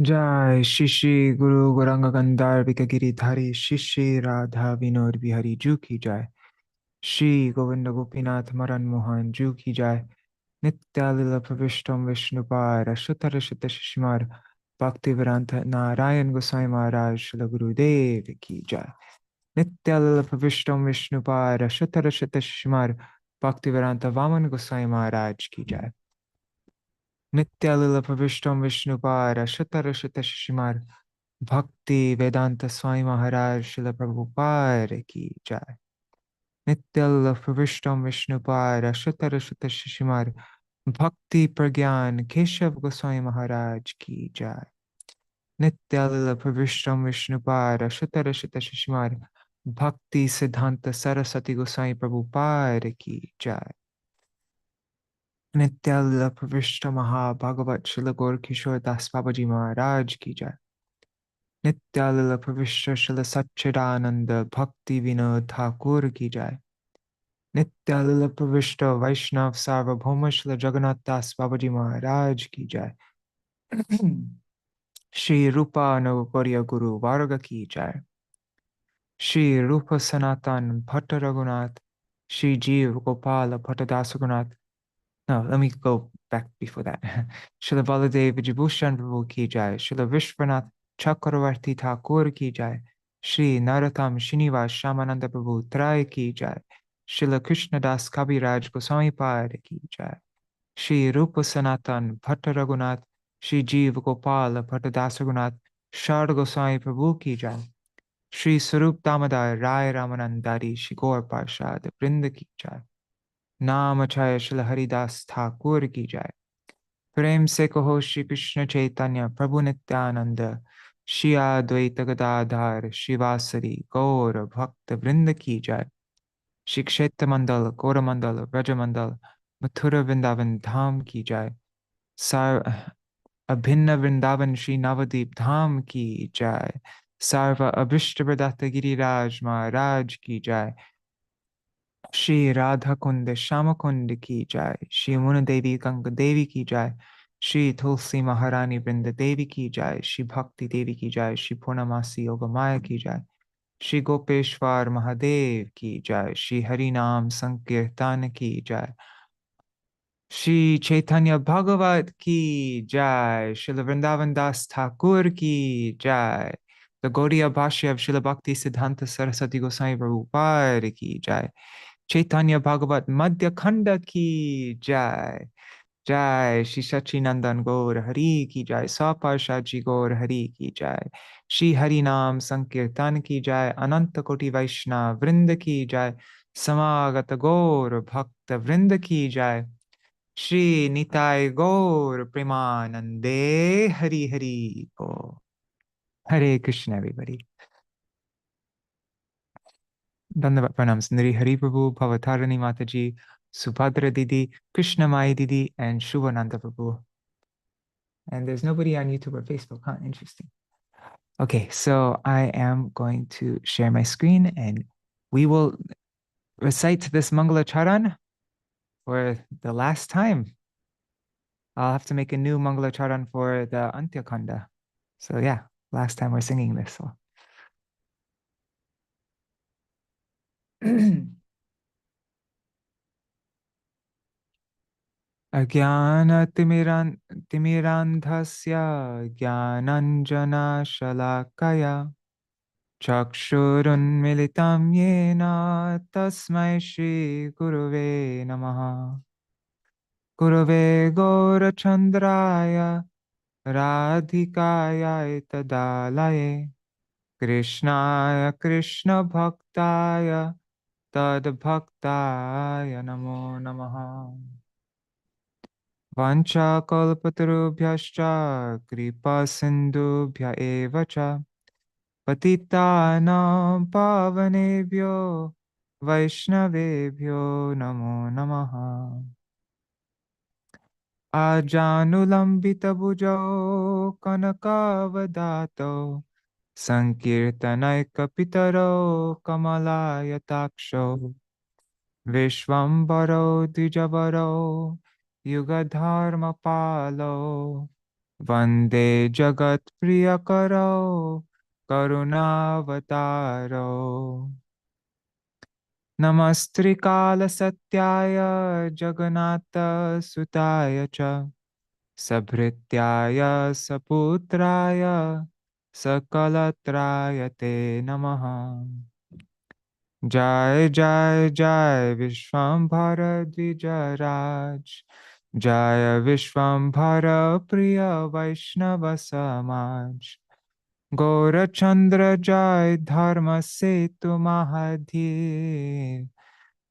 जय श्री श्री गुरु गौरांग गंधार्विक गिरिधारी श्री श्री राधा विनोद बिहारी जू की जय। श्री गोविंद गोपीनाथ मदन मोहन जू की जय। नित्यालीला प्रविष्टम विष्णुपार शुतर शुत शिशुमार भक्तिवेदांत नारायण गोसाई महाराज श्रील गुरुदेव की जय। नित्यालीला प्रविष्टम विष्णुपार शुतर शुत शिशुमार भक्तिवेदांत वामन गोसाई महाराज की जय। नित्यालीला प्रविष्टम विष्णुपार शुतर शुत शिशुमार भक्ति वेदांत स्वामी महाराज शिल प्रभुपाद की जय। नित्यल प्रविष्टम विष्णुपाद शतर शत शिशिमार भक्ति प्रज्ञान केशव गोस्वामी महाराज की जय। नित्यल प्रविष्टम विष्णुपाद शतर शत शिशिमार भक्ति सिद्धांत सरस्वती गोस्वामी प्रभुपाद की जय। नित्यल प्रविष्ट महाभागवत शिल गौर किशोर दास बाबाजी महाराज की जय। नित्यालल प्रविष्ट शिल सच्चिदानंद भक्ति विनोद ठाकुर की जय। नित्यालल प्रविष्ट वैष्णव सार्वभौम शिल जगन्नाथ दास बाबाजी महाराज की जय। श्री रूपानुगौर्य गुरु वार्ग की जय। श्री रूप सनातन भट्ट रघुनाथ श्री जीव गोपाल भट्ट दास Raghunath. No, let me go back before that. Srila Baladev Vijibhushan Prabhu ki jai. Srila Vishwanath Chakravarti Thakur ki jai. Shri Narottam Srinivas Shamananda Prabhu Trai ki jai. Srila Krishnadas Kaviraj Goswami Pad ki jai. Shri Rupa Sanatan Bhatta Raghunath Shri Jeev Gopal Bhatta Das Raghunath Shard Goswami Prabhu ki jai. Shri Sarup Damodar Rai Ramanandari Shri Gaur Parshad Vrinda ki jai. नाम अक्षय श्री हरिदास ठाकुर की जय। प्रेम से कहो श्री कृष्ण चैतन्य प्रभु नित्यानंद श्री अद्वैत गदाधर शिवासरी गौर भक्त वृंद की जय। श्री क्षेत्र मंडल गौर मंडल ब्रज मंडल मथुरा वृंदावन धाम की जय। सार अभिन्न वृंदावन श्री नवदीप धाम की जय। सर्व अभिष्ट प्रदात गिरिराज महाराज की जय। श्री राधा कुंड श्याम कुंड की जय। श्री मुन देवी गंग देवी की जय। श्री तुलसी महारानी वृंद देवी की जय। श्री भक्ति देवी की जय। श्री पूर्णमासी योग माया की जय। श्री गोपेश्वर महादेव की जय। श्री हरि नाम संकीर्तन की जय। श्री चैतन्य भागवत की जय। श्रील वृंदावन दास ठाकुर की जय। The Gaudiya Bhashya of Srila Bhakti Siddhanta Saraswati Goswami Prabhupada ki jai. Chaitanya Bhagavat Madhya-khaṇḍa ki jai. Jai Shri Sachinandan Gaur Hari ki jai. Saparshaji Gaur Hari ki jai. Shri Hari Nam Sankirtan ki jai. Ananta Koti Vaishnav Vrinda ki jai. Samagata Gaur Bhakta Vrinda ki jai. Shri Nitai Gaur Premanande Hari Hari Bo. Hare Krishna everybody. Dandavat Pranam Sundari Hari Prabhu, Bhavatarani Mataji, Subhadra Didi, Krishna Mai Didi, and Shubhananda Prabhu. And there's nobody on YouTube or Facebook, huh? Interesting. Okay, so I am going to share my screen and we will recite this Mangala Charan for the last time. I'll have to make a new Mangala Charan for the Antya-khaṇḍa. So yeah, last time we're singing this. So. अज्ञानतिमिरान्धस्य ज्ञानञ्जनशलाकया चक्षुरुन्मिलितं येन तस्मै श्रीगुरुवे नमः। गुरवे गौरचन्द्राय राधिकायै तदालये कृष्णाय कृष्णभक्ताय तद्भक्ताय नमो नमः। वाञ्छाकल्पतरुभ्यश्च कृपासिन्धुभ्य एव च पतितानां पावनेभ्यो वैष्णवेभ्यो नमो नमः। आजानुलम्बितभुजौ कनकावदातौ सङ्कीर्तनैकपितरौ कमलायताक्षौ विश्वम्भरौ द्विजवरौ युगधर्मपालौ वन्दे जगत्प्रियकरो करुणावतारो। नमस्त्रिकालसत्याय जगन्नाथसुताय च सभृत्याय सपुत्राय सकलत्राय ते नमः। जय जय जय विश्वम्भर द्विजराज, जय विश्वम्भर प्रिय वैष्णव समाज। गौरचंद्र जय धर्म सेतु महाधीर,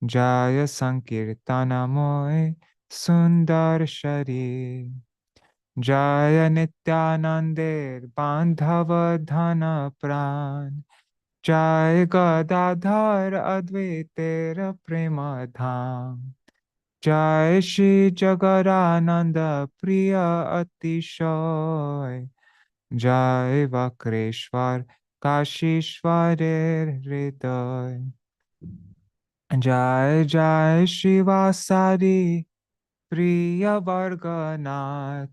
जय संकीर्तनमोय सुंदर शरीर। जय नित्यानंदेर बांधव धन प्राण, जय गदाधर अद्वैतेर प्रेम धाम। जय श्री जगदानंद प्रिय अतिशय, जय वक्रेश्वर काशीश्वरेर हृदय। जय जय शिवासादि प्रिय वर्गनाथ,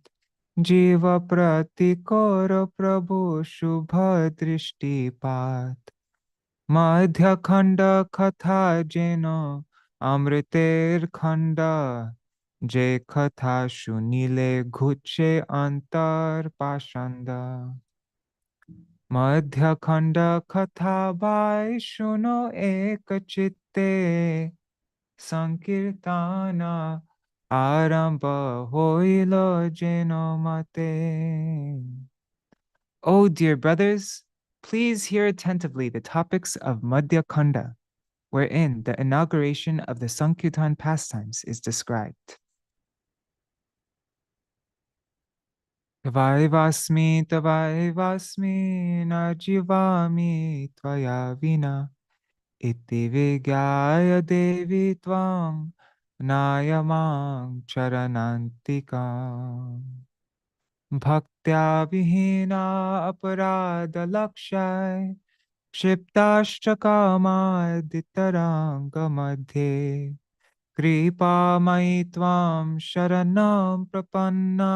जीव प्रतिकोर प्रभु शुभ दृष्टिपात। मध्य खंड कथा जेनो अमृतेर खंड, जे कथा सुनिले घुचे अंतर पाषंड। मध्य खंड कथा बाय सुनो एक चित्ते, संकीर्तन आरंभ होइलो जेनो मते। Oh, dear brothers, please hear attentively the topics of Madhya-khaṇḍa, wherein the inauguration of the Sankirtan pastimes is described. Tavaivasmi, tavaivasmi, na jivami tvaya vina, iti vigyaya devi tvam, nayamang charanantikam. Bhaktya vihina aparada lakshaya, क्षिप्ताश्चकामादितराङ्ग मध्ये, कृपामयि त्वां शरणं प्रपन्ना,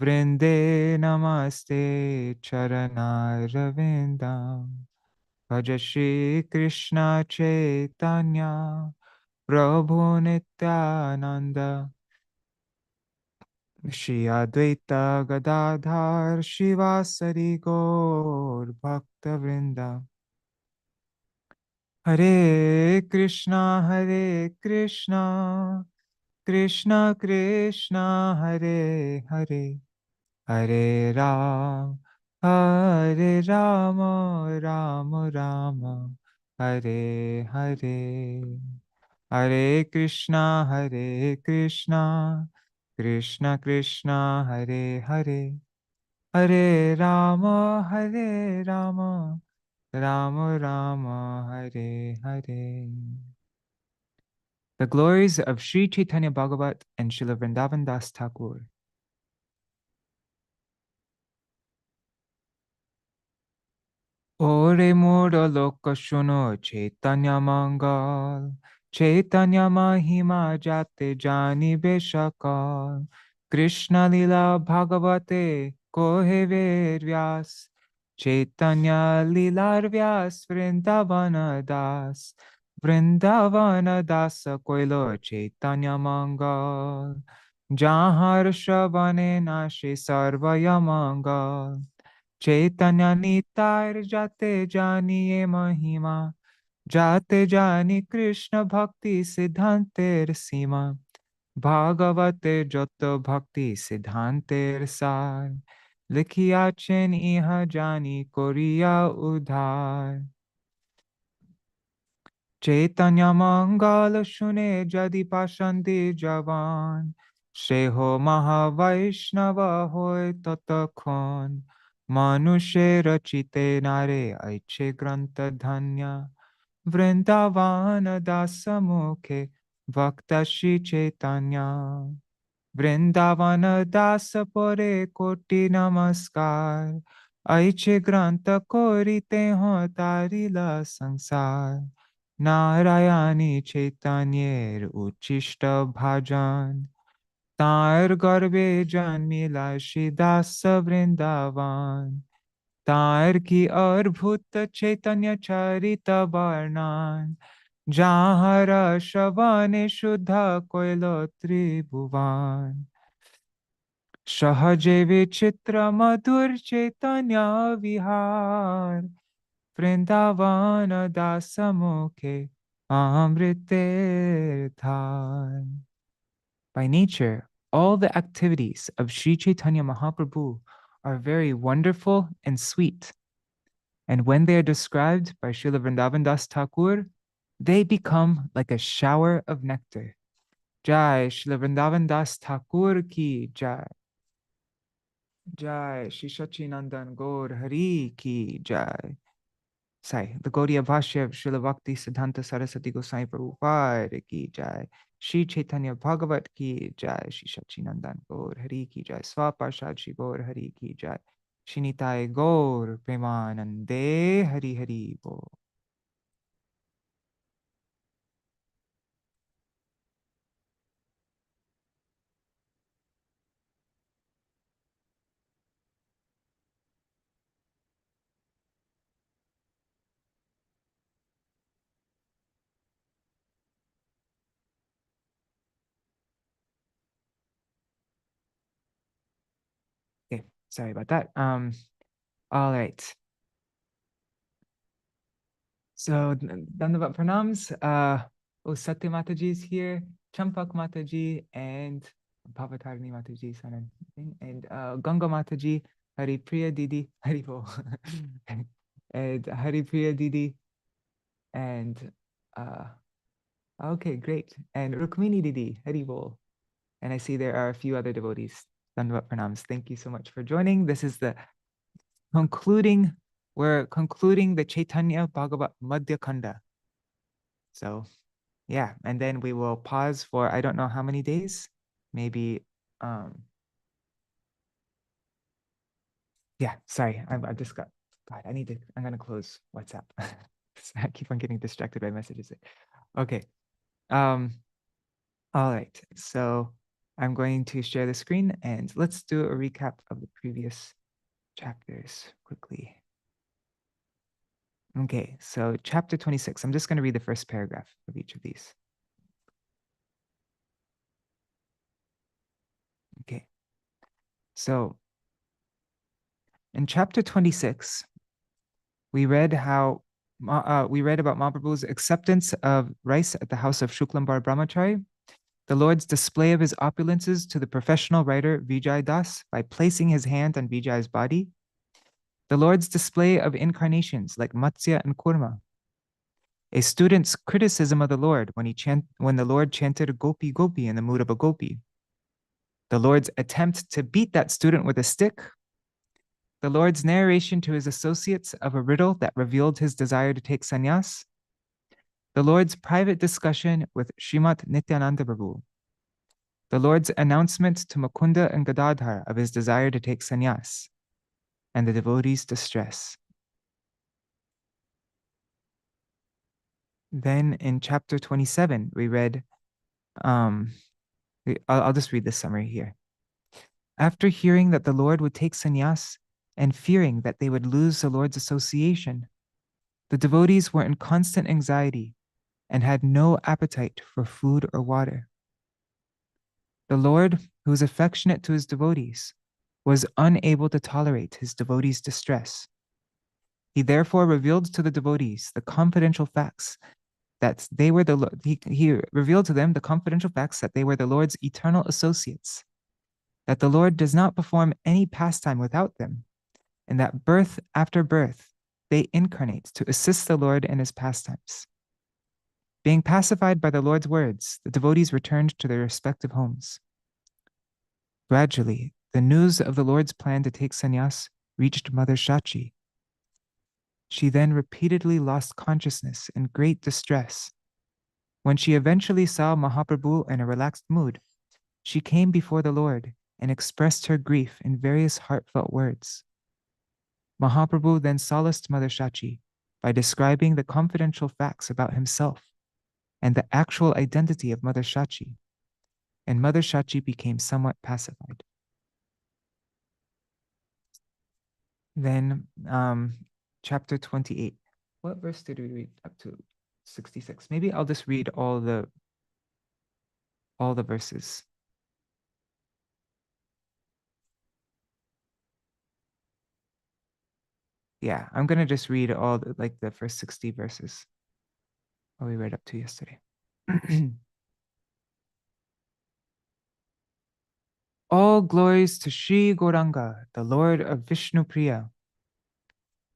वृन्दे नमस्ते चरणारविन्दम्। भज श्रीकृष्ण चैतन्य प्रभु नित्यानन्द, श्री अद्वैत गदाधर शिवासरि गौर भक्तवृन्द। Hare Krishna, Krishna Krishna, Hare Hare, Hare Ram, Hare Rama, Rama Rama, Hare Hare. Hare Krishna, Krishna Krishna, Hare Hare, Hare Rama, Hare Rama, Rama Rama, Hare Hare. The glories of Śrī Caitanya-bhāgavata and Śrīla Vrindavan Das Thakur. Ore mura loka shuno Chaitanya Mangal, Chaitanya Mahima Jate Jani Beshakal, Krishna Lila Bhagavate Kohe Ved Vyas, Chaitanya Lilar Vyas Vrindavana Das, Vrindavana Das Koilo Chaitanya Mangal, Jahar Shavane Nashi Sarvaya Mangal, चैतन्य निताय जाते जानिए महिमा, जाते जानी कृष्ण भक्ति सिद्धांतेर सीमा, भागवते जत भक्ति सिद्धांतेर सार, लिखियाছেন ইহা জানি করিয়া উদ্ধার। চৈতন্য মঙ্গল শুনে যদি পাষান্তি জবান, সেহ মহাবৈষ্ণব হয় ততক্ষণ। মানুষের রচিতে নারে ऐचे গ্রন্থ ধন্য, বৃন্দাবন দাস মুখে ভক্ত শ্রী চৈতন্য। বৃন্দাবন দাস পরে কোটি নমস্কার, ऐचे গ্রন্থ করিতে তারিলা সংসার। নারায়ণী চৈতন্যের উচ্ছিষ্ট ভাজন, तार गर्भे जन्मिला श्री दास वृंदावन तार की अद्भुत चैतन्य चरित वर्णन जहाँ श्रवणे शुद्ध कोइल त्रिभुवन सहजे विचित्र मधुर चैतन्य विहार वृंदावन दास मुखे अमृते धार. By nature, all the activities of Śrī Caitanya Mahaprabhu are very wonderful and sweet. And when they are described by Srila Vrindavan Das Thakur, they become like a shower of nectar. Jai Srila Vrindavan Das Thakur ki jai. Jai Shri Sachinandan Gaur Hari ki jai. Sorry, the Gaudiya Bhashya of Srila Bhakti Siddhanta Saraswati Goswami Prabhupada ki jai. Śrī Caitanya-bhāgavata ki jai. Shri Sachinandan Gaur Hari ki jai. Swaparshad Shri Gaur Hari ki jai. Shri Nitai Gaur Premanande Hari Hari Bol. Okay, sorry about that. All right. So Dandavat Pranams. Satya Mataji is here, Champak Mataji, and Bhavatarni Mataji, son and Ganga Mataji, Hari Priya Didi, Hari Bol, and Hari Priya Didi, and okay, great, and Rukmini Didi, Hari Bol. And I see there are a few other devotees. Dandavat Pranams. Thank you so much for joining. This is the we're concluding the Caitanya-bhāgavata Madhya-khaṇḍa. So yeah, and then we will pause for I don't know how many days, maybe yeah, sorry, I just got God, I'm gonna close WhatsApp. I keep on getting distracted by messages. Okay. All right, so I'm going to share the screen and let's do a recap of the previous chapters quickly. Okay, so chapter 26. I'm just going to read the first paragraph of each of these. Okay, so in chapter 26, we read about Mahaprabhu's acceptance of rice at the house of Shuklambar Brahmachari, the Lord's display of his opulences to the professional writer Vijay Das by placing his hand on Vijay's body, the Lord's display of incarnations like Matsya and Kurma, a student's criticism of the Lord when the Lord chanted Gopi Gopi in the mood of a gopi, the Lord's attempt to beat that student with a stick, the Lord's narration to his associates of a riddle that revealed his desire to take sannyas, the Lord's private discussion with Srimat Nityananda Prabhu, the Lord's announcement to Mukunda and Gadadhar of his desire to take sannyas, and the devotees' distress. Then in chapter 27, we read, I'll just read this summary here. After hearing that the Lord would take sannyas and fearing that they would lose the Lord's association, the devotees were in constant anxiety and had no appetite for food or water. The Lord, who is affectionate to his devotees, was unable to tolerate his devotees' distress. He therefore revealed to the devotees the confidential facts that they were he revealed to them the confidential facts that they were the Lord's eternal associates, that the Lord does not perform any pastime without them, and that birth after birth they incarnate to assist the Lord in his pastimes. Being pacified by the Lord's words, the devotees returned to their respective homes. Gradually, the news of the Lord's plan to take sannyas reached Mother Shachi. She then repeatedly lost consciousness in great distress. When she eventually saw Mahaprabhu in a relaxed mood, she came before the Lord and expressed her grief in various heartfelt words. Mahaprabhu then solaced Mother Shachi by describing the confidential facts about himself and the actual identity of Mother Shachi. and Mother Shachi became somewhat pacified. Then chapter 28. What verse did we read up to 66? Maybe I'll just read all the verses. Yeah, I'm gonna just read all the first 60 verses. What we read up to yesterday. All glories to Śrī Gauranga, the Lord of Vishnu Priya.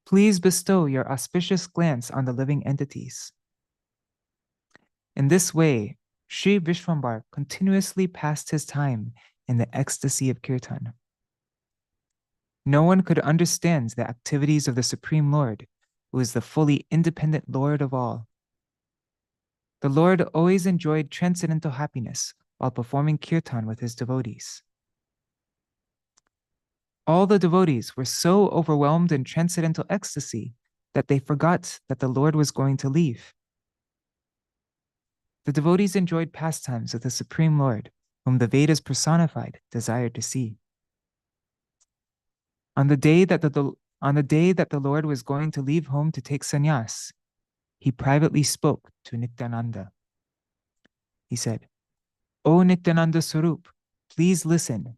Please bestow your auspicious glance on the living entities. In this way, Śrī Vishwambar continuously passed his time in the ecstasy of kirtan. No one could understand the activities of the Supreme Lord, who is the fully independent Lord of all. The Lord always enjoyed transcendental happiness while performing kirtan with his devotees. All the devotees were so overwhelmed in transcendental ecstasy that they forgot that the Lord was going to leave. The devotees enjoyed pastimes with the Supreme Lord, whom the Vedas personified desired to see. On the day that the Lord was going to leave home to take sannyas, he privately spoke to Nityananda. He said, "O Nityananda Sarup, please listen.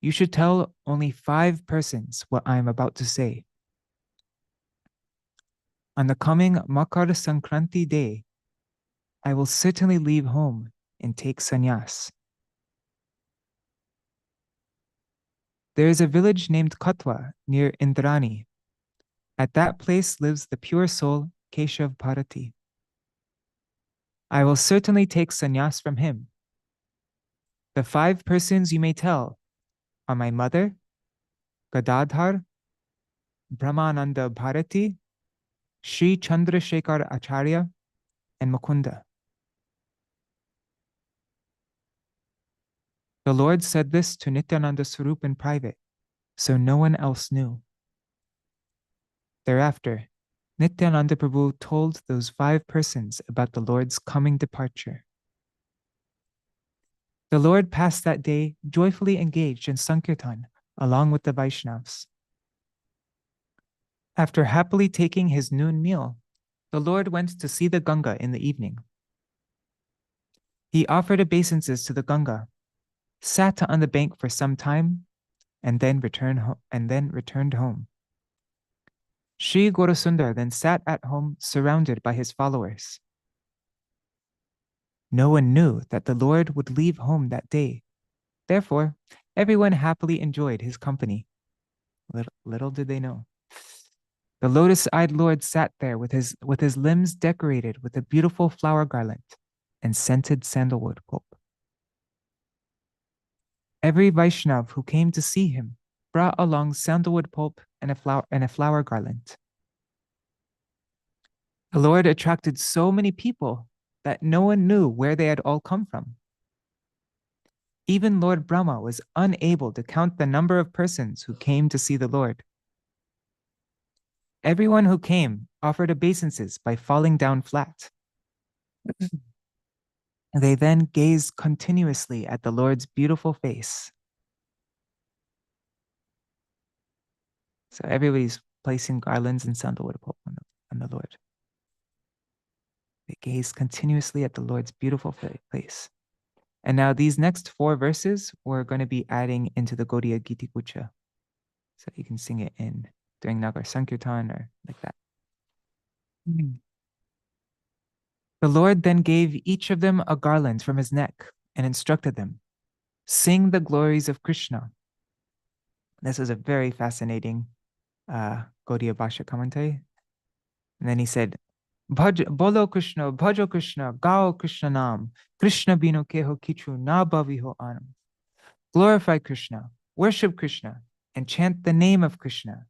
You should tell only 5 persons what I am about to say. On the coming Makar Sankranti day, I will certainly leave home and take sannyas. There is a village named Katwa near Indrani. At that place lives the pure soul Keśava Bhāratī. I will certainly take sannyas from him. The 5 persons you may tell are my mother, Gadadhar, Brahmananda Bharati, Śrī Chandrasekhar Acharya, and Mukunda." The Lord said this to Nityananda Sarup in private, so no one else knew. Thereafter, Nityananda Prabhu told those 5 persons about the Lord's coming departure. The Lord passed that day joyfully engaged in Sankirtan along with the Vaishnavas. After happily taking his noon meal, the Lord went to see the Ganga in the evening. He offered obeisances to the Ganga, sat on the bank for some time, and then returned home. Śrī Gaurasundar then sat at home surrounded by his followers. No one knew that the Lord would leave home that day. Therefore, everyone happily enjoyed his company. Little did they know. The lotus-eyed Lord sat there with his limbs decorated with a beautiful flower garland and scented sandalwood pulp. Every Vaishnav who came to see him brought along sandalwood pulp and a flower garland. The Lord attracted so many people that no one knew where they had all come from. Even Lord Brahma was unable to count the number of persons who came to see the Lord. Everyone who came offered obeisances by falling down flat. They then gazed continuously at the Lord's beautiful face. So everybody's placing garlands and sandalwood pulp on the Lord. They gazed continuously at the Lord's beautiful face. And now these next 4 verses we're going to be adding into the Gaudiya Giti Kucha. So you can sing it during Nagar Sankirtan or like that. The Lord then gave each of them a garland from his neck and instructed them, "Sing the glories of Krishna." This is a very fascinating Gaudiya Bhasha commentary. And then he said, "Bolo Krishna, bhajo Krishna, gao Krishna nam, Krishna bino keho kichu na bhaviho anam." Glorify Krishna, worship Krishna, and chant the name of Krishna.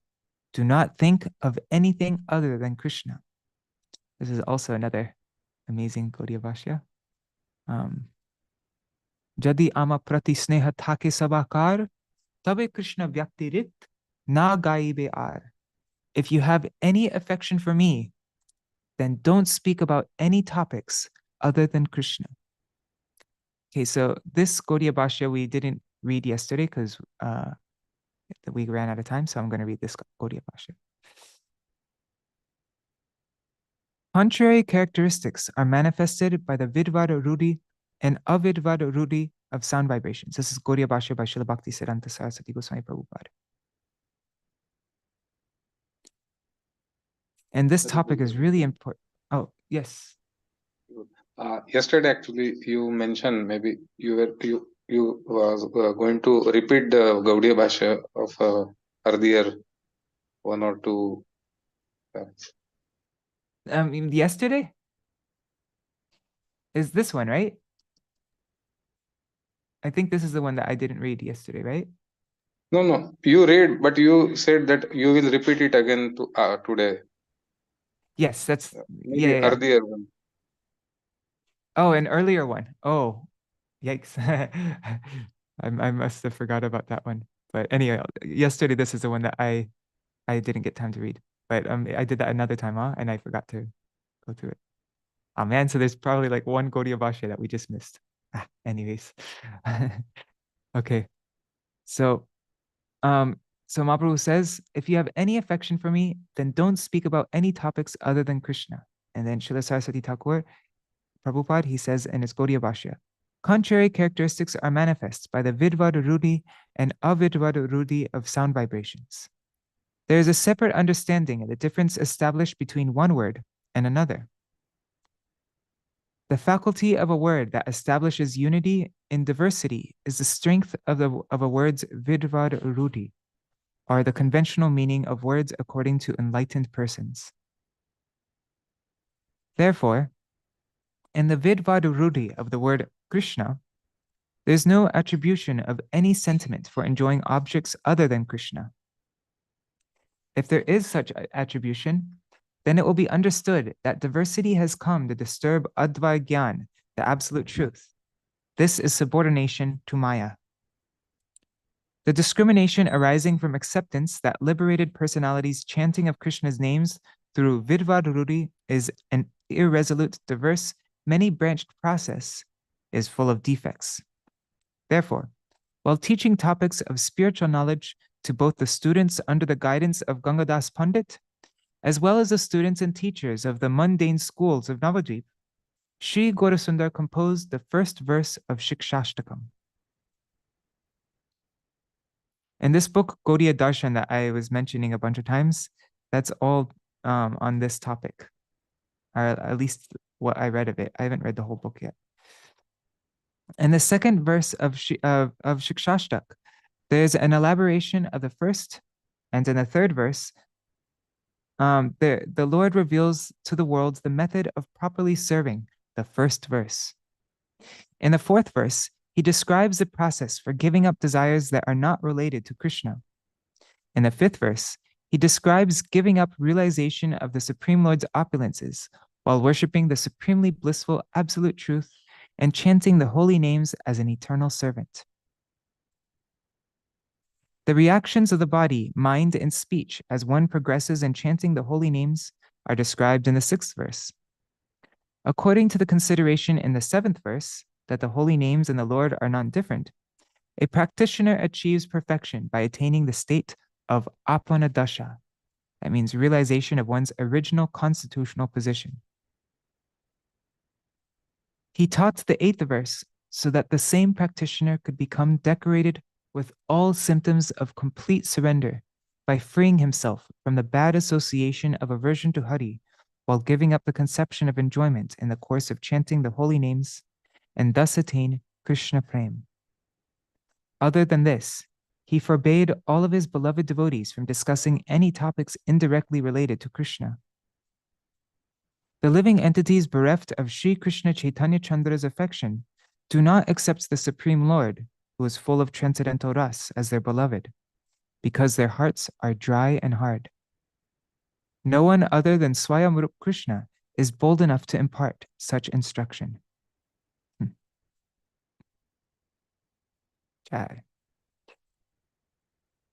Do not think of anything other than Krishna. This is also another amazing Gaudiya Bhashya. Jadi ama prati sneha thake sabakar, tabe Krishna vyaktirit na gaibe ar. If you have any affection for me, then don't speak about any topics other than Krishna. Okay, so this Gaudiya Bhashya we didn't read yesterday because we ran out of time, so I'm going to read this Gaudiya Bhashya. Contrary characteristics are manifested by the Vidvada Rudhi and Avidvada Rudhi of sound vibrations. This is Gaudiya Bhashya by Srila Bhaktisiddhanta Saraswati Goswami Prabhupada. And this topic is really important. Oh, yes. Yesterday, actually, you mentioned maybe you was going to repeat the Gaudiya Bhashya of earlier one or two. Yesterday is this one, right? I think this is the one that I didn't read yesterday, right? No, you read, but you said that you will repeat it again today. Yes, that's maybe yeah. Earlier one. Oh, an earlier one. Oh, yikes. I must have forgot about that one. But anyway, yesterday this is the one that I didn't get time to read. But I did that another time, and I forgot to go through it. Oh man, so there's probably like one Gaudiya Bhashya that we just missed. Anyways. Okay. So so Mahaprabhu says, if you have any affection for me, then don't speak about any topics other than Krishna. And then Srila Saraswati Thakur, Prabhupada, he says in his Gaudiya Bhashya, contrary characteristics are manifest by the Vidvada Rudhi and Avidvada Rudhi of sound vibrations. There is a separate understanding of the difference established between one word and another. The faculty of a word that establishes unity in diversity is the strength of a word's Vidvada Rudhi, or the conventional meaning of words according to enlightened persons. Therefore, in the Vidvada Rudhi of the word Krishna, there's no attribution of any sentiment for enjoying objects other than Krishna. If there is such attribution, then it will be understood that diversity has come to disturb Advai Gyan, the absolute truth. This is subordination to Maya. The discrimination arising from acceptance that liberated personalities chanting of Krishna's names through Vidvadrudi is an irresolute, diverse, many-branched process, is full of defects. Therefore, while teaching topics of spiritual knowledge to both the students under the guidance of Gangadas Pandit, as well as the students and teachers of the mundane schools of Navadvip, Sri Gaurasundar composed the first verse of Shikshashtakam. In this book, Gaudiya Darshan, that I was mentioning a bunch of times, that's all on this topic, or at least what I read of it. I haven't read the whole book yet. In the second verse of Shikshashtak, there's an elaboration of the first, and in the third verse, the Lord reveals to the world the method of properly serving the first verse. In the fourth verse, he describes the process for giving up desires that are not related to Krishna. In the fifth verse, he describes giving up realization of the Supreme Lord's opulences while worshiping the supremely blissful absolute truth and chanting the holy names as an eternal servant. The reactions of the body, mind, and speech as one progresses in chanting the holy names are described in the sixth verse. According to the consideration in the seventh verse, that the holy names and the Lord are not different, a practitioner achieves perfection by attaining the state of apanadasha. That means realization of one's original constitutional position. He taught the eighth verse so that the same practitioner could become decorated with all symptoms of complete surrender by freeing himself from the bad association of aversion to Hari while giving up the conception of enjoyment in the course of chanting the holy names and thus attain Krishna Prem. Other than this, he forbade all of his beloved devotees from discussing any topics indirectly related to Krishna. The living entities bereft of Sri Krishna Chaitanya Chandra's affection do not accept the Supreme Lord, who is full of transcendental ras, as their beloved, because their hearts are dry and hard. No one other than Swayam Krishna is bold enough to impart such instruction. Jai.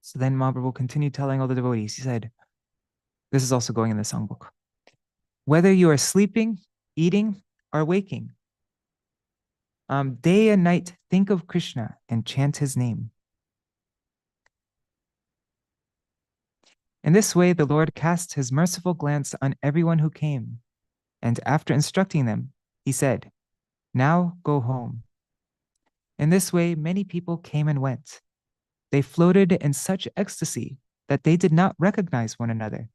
So then Mahaprabhu continued telling all the devotees, he said, this is also going in the songbook, whether you are sleeping, eating, or waking, Day and night think of Krishna and chant his name. In this way, the Lord cast his merciful glance on everyone who came, and after instructing them, he said, "Now go home." In this way, many people came and went. They floated in such ecstasy that they did not recognize one another.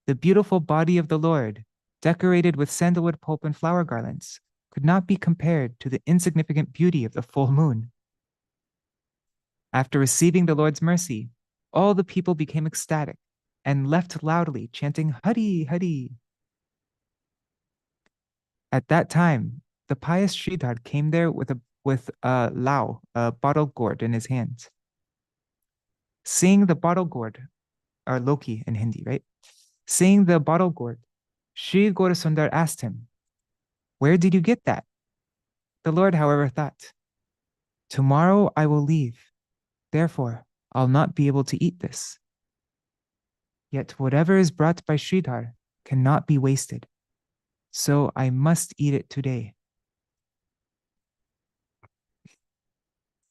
The beautiful body of the Lord, decorated with sandalwood pulp and flower garlands, could not be compared to the insignificant beauty of the full moon. After receiving the Lord's mercy, all the people became ecstatic and left loudly, chanting Hari, Hari. At that time, the pious Sridhar came there with a lao, a bottle gourd, in his hands. Seeing the bottle gourd, or Loki in Hindi, right? Seeing the bottle gourd, Sri Gaurasundar asked him, "Where did you get that?" The Lord, however, thought, "Tomorrow I will leave. Therefore, I'll not be able to eat this. Yet whatever is brought by Sridhar cannot be wasted. So I must eat it today."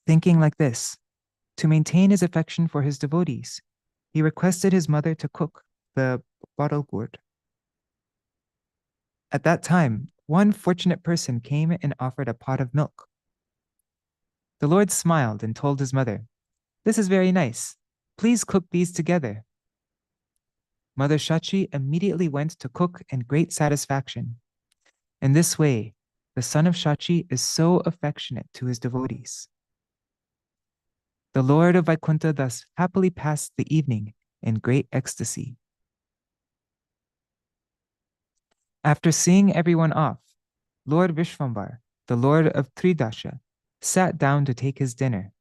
Thinking like this, to maintain his affection for his devotees, he requested his mother to cook the bottle gourd. At that time, one fortunate person came and offered a pot of milk. The Lord smiled and told his mother, "This is very nice. Please cook these together." Mother Shachi immediately went to cook in great satisfaction. In this way, the son of Shachi is so affectionate to his devotees. The Lord of Vaikuntha thus happily passed the evening in great ecstasy. After seeing everyone off, Lord Vishvambar, the Lord of Tridasha, sat down to take his dinner.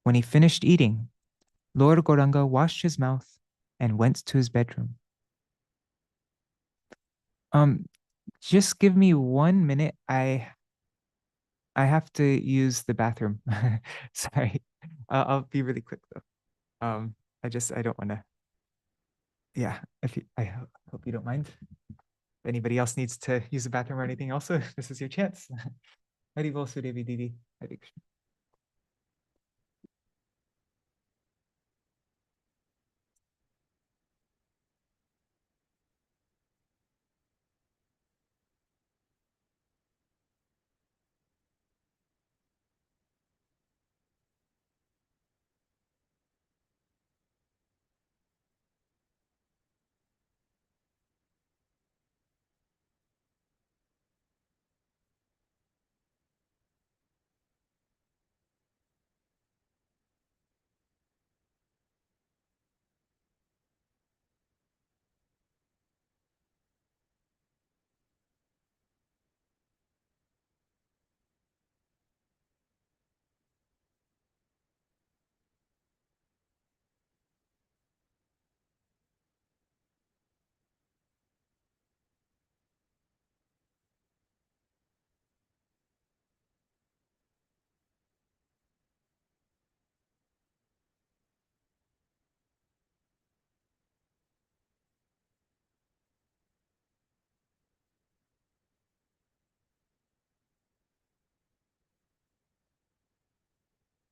When he finished eating, Lord Gauranga washed his mouth and went to his bedroom. Um, just give me 1 minute. I have to use the bathroom. Sorry. I'll be really quick though. I don't want to. Yeah, hope you don't mind. If anybody else needs to use the bathroom or anything else, this is your chance. Hari Bol Sudevi Didi. Hare Krishna.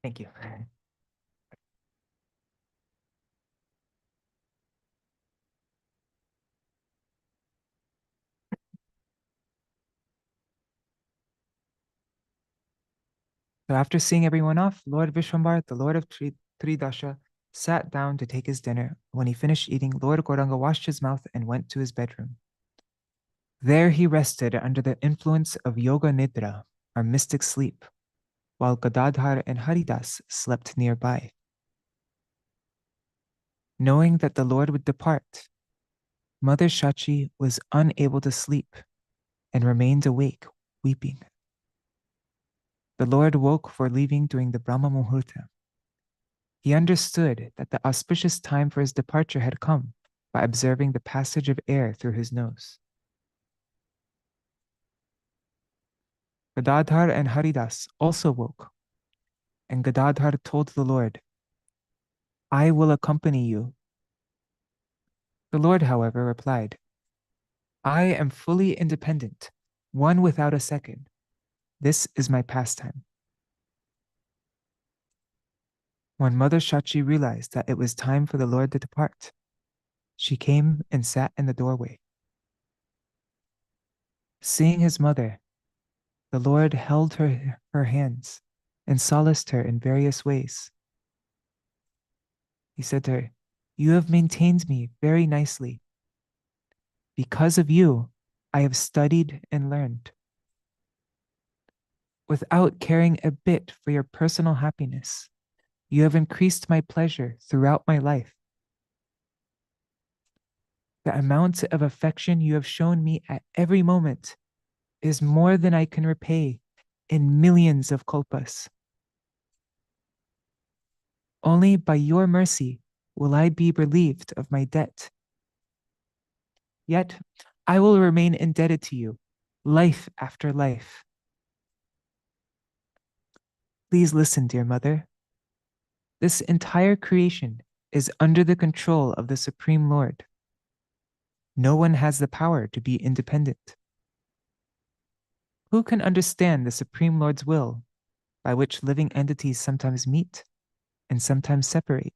Thank you. So after seeing everyone off, Lord Vishwambar, the Lord of Tridasha, sat down to take his dinner. When he finished eating, Lord Gauranga washed his mouth and went to his bedroom. There he rested under the influence of Yoga Nidra, or mystic sleep, while Gadadhar and Haridas slept nearby. Knowing that the Lord would depart, Mother Shachi was unable to sleep and remained awake, weeping. The Lord woke for leaving during the Brahma Muhurta. He understood that the auspicious time for his departure had come by observing the passage of air through his nose. Gadadhar and Haridas also woke, and Gadadhar told the Lord, "I will accompany you." The Lord, however, replied, "I am fully independent, one without a second. This is my pastime. When Mother Shachi realized that it was time for the Lord to depart, she came and sat in the doorway. Seeing his mother, the Lord held her hands and solaced her in various ways. He said to her, "You have maintained me very nicely. Because of you, I have studied and learned. Without caring a bit for your personal happiness, you have increased my pleasure throughout my life. The amount of affection you have shown me at every moment is more than I can repay in millions of kalpas. Only by your mercy will I be relieved of my debt. Yet I will remain indebted to you, life after life. Please listen, dear mother. This entire creation is under the control of the Supreme Lord. No one has the power to be independent. Who can understand the Supreme Lord's will, by which living entities sometimes meet and sometimes separate?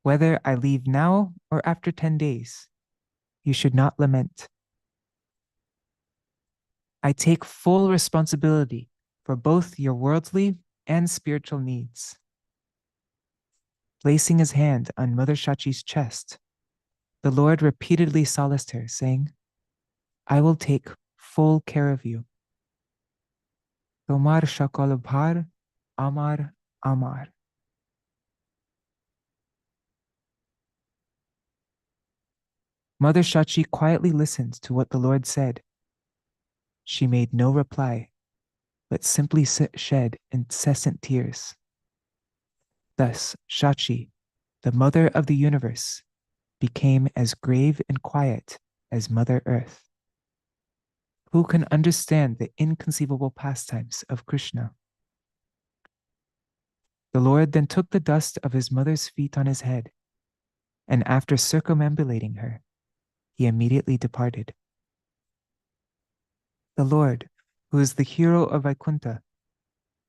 Whether I leave now or after 10 days, you should not lament. I take full responsibility for both your worldly and spiritual needs." Placing his hand on Mother Shachi's chest, the Lord repeatedly solaced her, saying, "I will take full care of you. Tomar shakal bhar, amar, amar." Mother Shachi quietly listened to what the Lord said. She made no reply, but simply shed incessant tears. Thus, Shachi, the mother of the universe, became as grave and quiet as Mother Earth. Who can understand the inconceivable pastimes of Krishna? The Lord then took the dust of his mother's feet on his head, and after circumambulating her, he immediately departed. The Lord, who is the hero of Vaikuntha,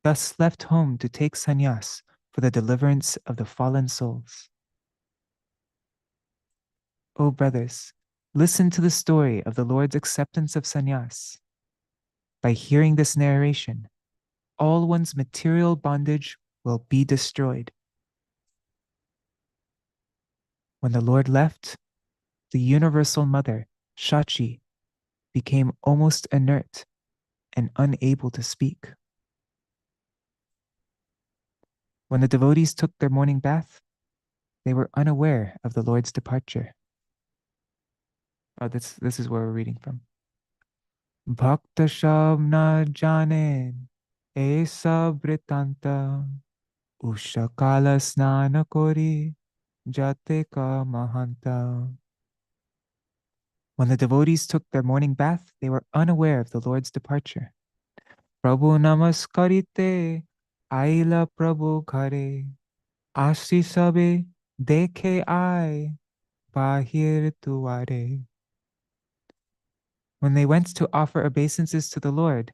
thus left home to take sannyas for the deliverance of the fallen souls. O brothers, listen to the story of the Lord's acceptance of sannyas. By hearing this narration, all one's material bondage will be destroyed. When the Lord left, the universal mother, Shachi, became almost inert and unable to speak. When the devotees took their morning bath, they were unaware of the Lord's departure. Oh, this is where we're reading from. Bhakta shab na janen esa britanta usha kala snana kori jate ka mahanta. When the devotees took their morning bath, they were unaware of the Lord's departure. Prabhu namaskarite aila Prabhu ghare ashi sabe dekhe ai bahir tuare. When they went to offer obeisances to the Lord,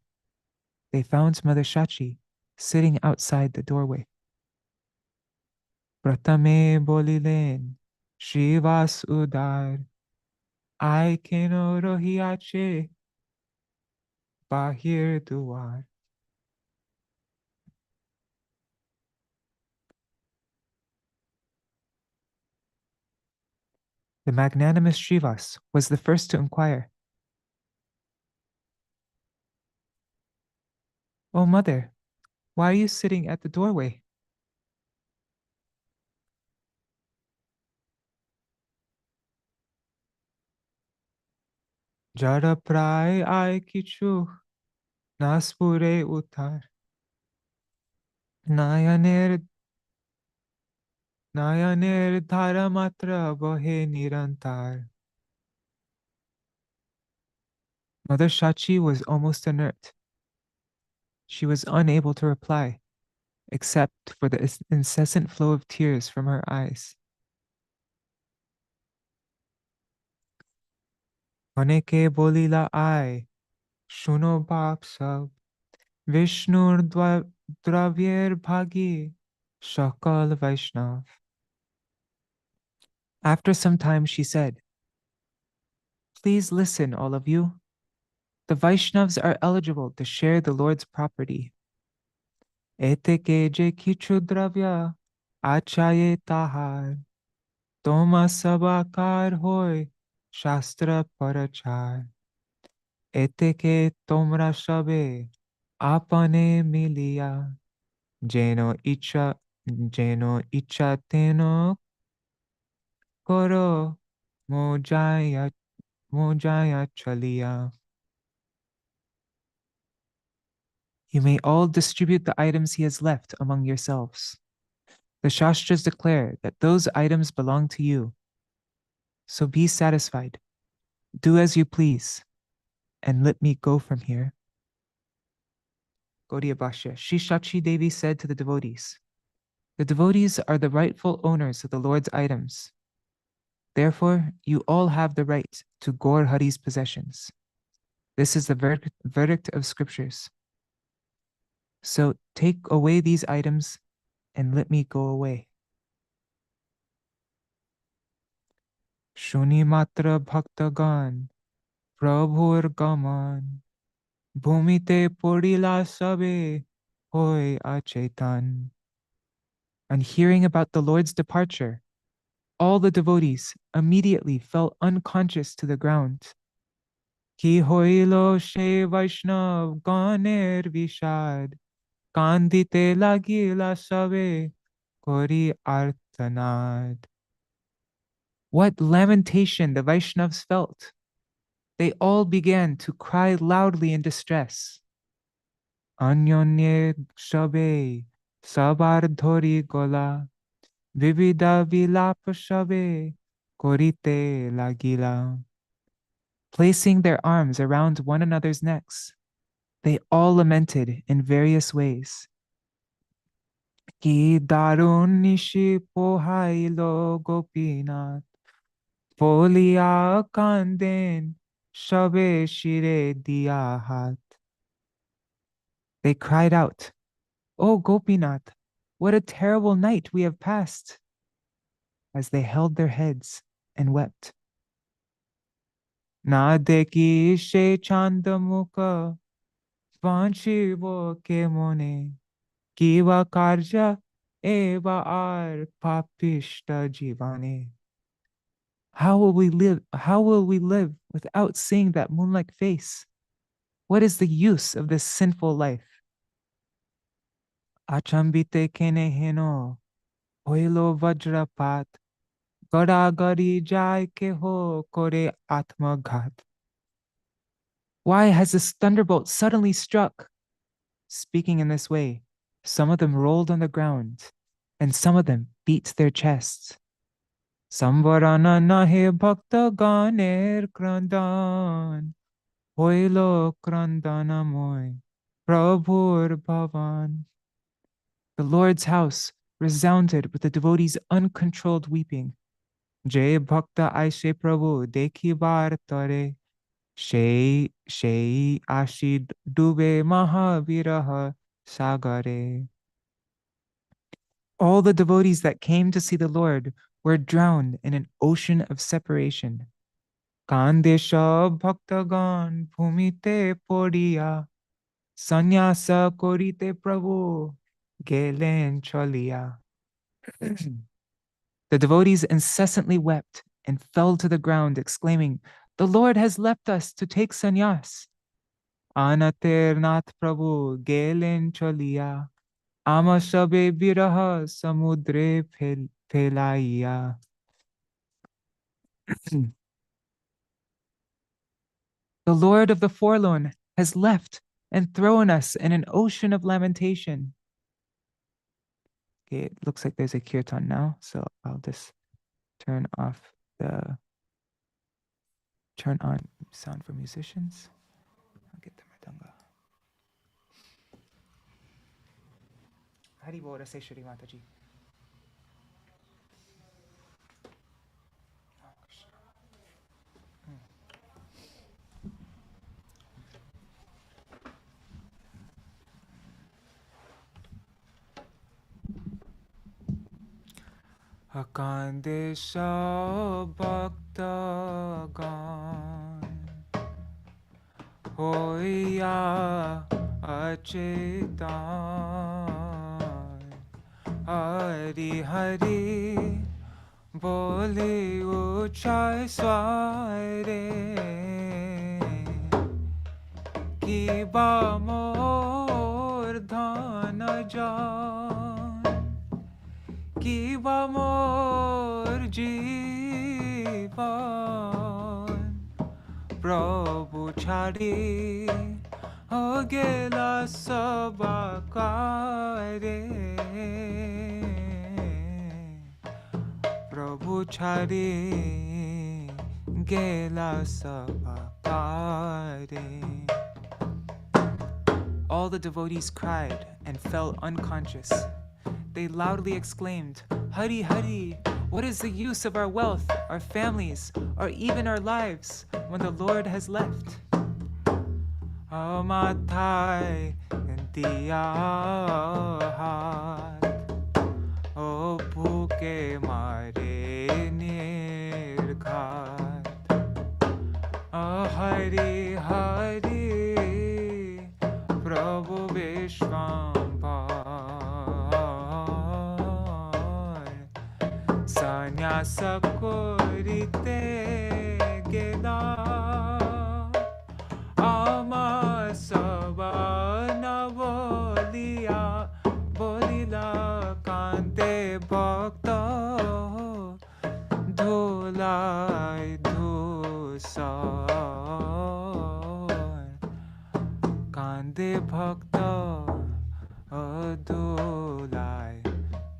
they found Mother Shachi sitting outside the doorway. Pratame bolilen Shrivas udar ai keno rohiache bahir duar. The magnanimous Shrivas was the first to inquire, "Oh, mother, why are you sitting at the doorway?" Jara prai ai kichu naspure utar nayaner nayaner dharamatra bohe nirantar. Mother Shachi was almost inert. She was unable to reply, except for the incessant flow of tears from her eyes. Oneke bolila ai Shuno bap sab, Vishnur dravyer bhagi, Shakal Vaishnav. After some time, she said, please listen, all of you. The Vaishnavas are eligible to share the Lord's property. Eteke je kichu dravya, achaye tahar, toma sabakar hoy, shastra parachar. Eteke tomra shabe, apane milia, jeno icha teno koro, mojaya chalia. You may all distribute the items he has left among yourselves. The Shastras declare that those items belong to you. So be satisfied, do as you please, and let me go from here. Gaudiya Bhashya. Shri Shachi Devi said to the devotees are the rightful owners of the Lord's items. Therefore, you all have the right to Gaur Hari's possessions. This is the verdict of scriptures. So take away these items and let me go away. Shuni matra bhaktagan, prabhur gaman, bhumite podila sabe, hoy achaitan. On hearing about the Lord's departure, all the devotees immediately fell unconscious to the ground. Ki hoilo she Vaishnav ganer vishad, kandite lagila sabe, kori artanad. What lamentation the Vaishnavas felt! They all began to cry loudly in distress. Anyonye shabe, sabar dhori gola, vivida vilap shabe, korite lagila. Placing their arms around one another's necks, they all lamented in various ways. Ki darun nishi pohailo gopinath, folia kanden, shabe shire diahat. They cried out, "O Gopinath, what a terrible night we have passed," as they held their heads and wept. Na deki she chandamuka, vanchivo ke mone, kiva karja eva ar papishta jivane. How will we live? How will we live without seeing that moon-like face? What is the use of this sinful life? Achambite kene heno, hoilo vajrapat, garagari jai ke ho kore atmaghat. Why has this thunderbolt suddenly struck? Speaking in this way, some of them rolled on the ground, and some of them beat their chests. Samvarana nahe bhakta ganer krandan, hoilo krandana moy, prabhur bhavan. The Lord's house resounded with the devotees' uncontrolled weeping. Jai bhakta aishe prabhu dekhi bar tare, shei ashi dube mahaviraha sagare. All the devotees that came to see the Lord were drowned in an ocean of separation. Kandesha bhaktagan bhumite podiya, Sannyāsa korite prabhu gelen chaliya. The devotees incessantly wept and fell to the ground, exclaiming, "The Lord has left us to take sannyas." Anater nath prabhu gelen chaliya, ama shabe viraha samudre phelaiya. The Lord of the forlorn has left and thrown us in an ocean of lamentation. Okay, it looks like there's a kirtan now, so I'll just turn on sound for musicians. I'll get the mridanga. Hari Bol Rase Shri Mataji. Akande Bhaktagan Hoya Achetan Hari Hari Bole Uchai Sware Kiba Mor Dhana Jan Kiba Mor Jivan Prabhu Chari Agela Sabakare Prabhu Chari Gela Sabakare. All the devotees cried and fell unconscious. They loudly exclaimed, Hari Hari, what is the use of our wealth, our families, or even our lives when the Lord has left? Amathai diyahat, O bhuke mare nirghat, Hari Hari, Prabhu Vishwambhar, Sannyāsa korite gela, Ama sabana bolila kante bhakta dhulai dhusar kante bhakta dhulai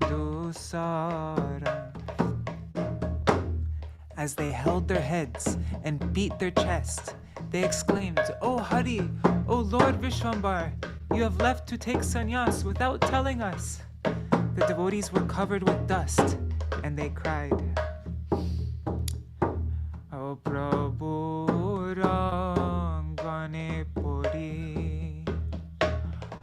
dhusar. As they held their heads and beat their chest, they exclaimed, O Hari, O Lord Vishwambar, you have left to take sannyas without telling us. The devotees were covered with dust, and they cried, O Prabhu Rangane Puri,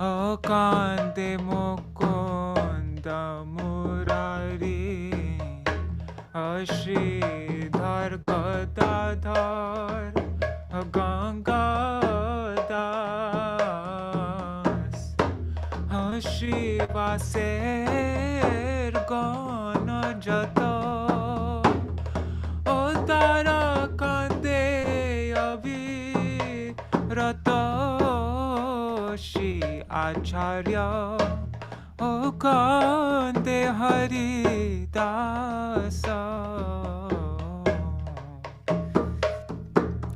O Kante Mukunda Murari, O Sridhar Gadadhar, Ganga Das, Shiva Ser Gana Jata, O Tara Kande Abhi Rata, Shri Acharya, O Kande Hari Dasa.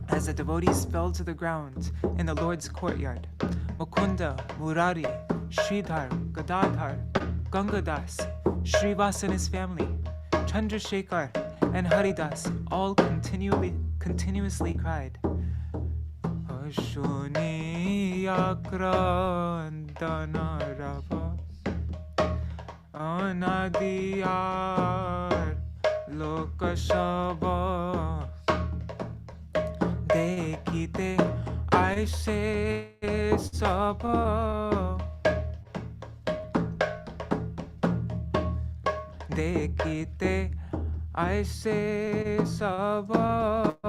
As the devotees fell to the ground in the Lord's courtyard, Mukunda, Murari, Sridhar, Gadadhar, Gangadas, Srivas and his family, Chandrasekhar, and Haridas all continuously cried, Ashuni Akrandana Rava, Anadiyar Lokashava, Dekite aise sabha, Dekite aise sabha,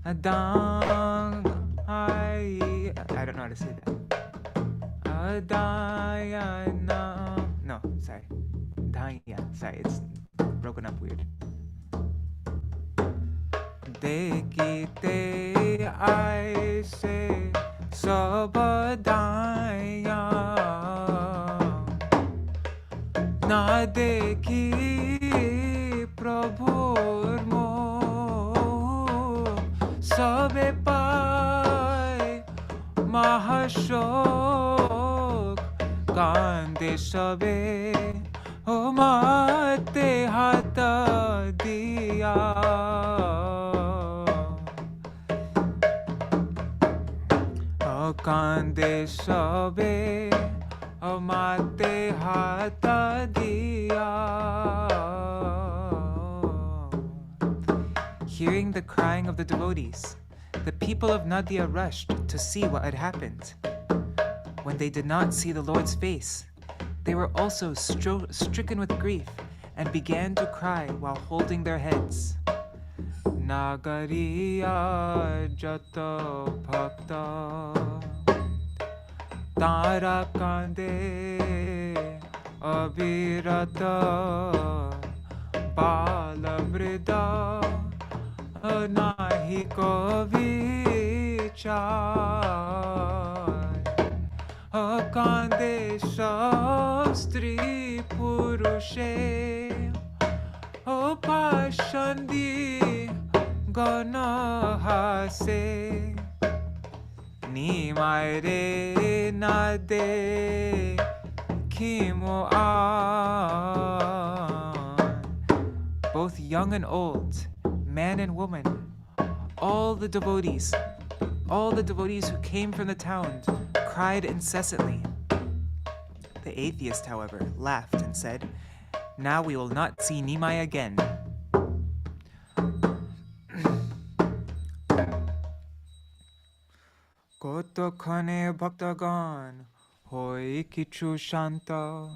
Adang I don't know how to say that. Adayana. No, sorry. Daya. Sorry, it's broken up weird. Dekite aise sabadaya, na dekhi prabhur moh, sabe pai mahashok, kande sabe o mate hata diya. Kande sabe amate hata diya. Hearing the crying of the devotees, the people of Nadia rushed to see what had happened. When they did not see the Lord's face, they were also stricken with grief and began to cry while holding their heads. Nagariya jato bhakta tara kande abhirata balavrida nahi ko vichar kande shastri purushe pashandi gana hase nimai re na de kimo an. Both young and old, man and woman, all the devotees who came from the town cried incessantly. The atheist, however, laughed and said, "Now we will not see Nimai again." Kotokhane bhaktagan hoi kichu shanta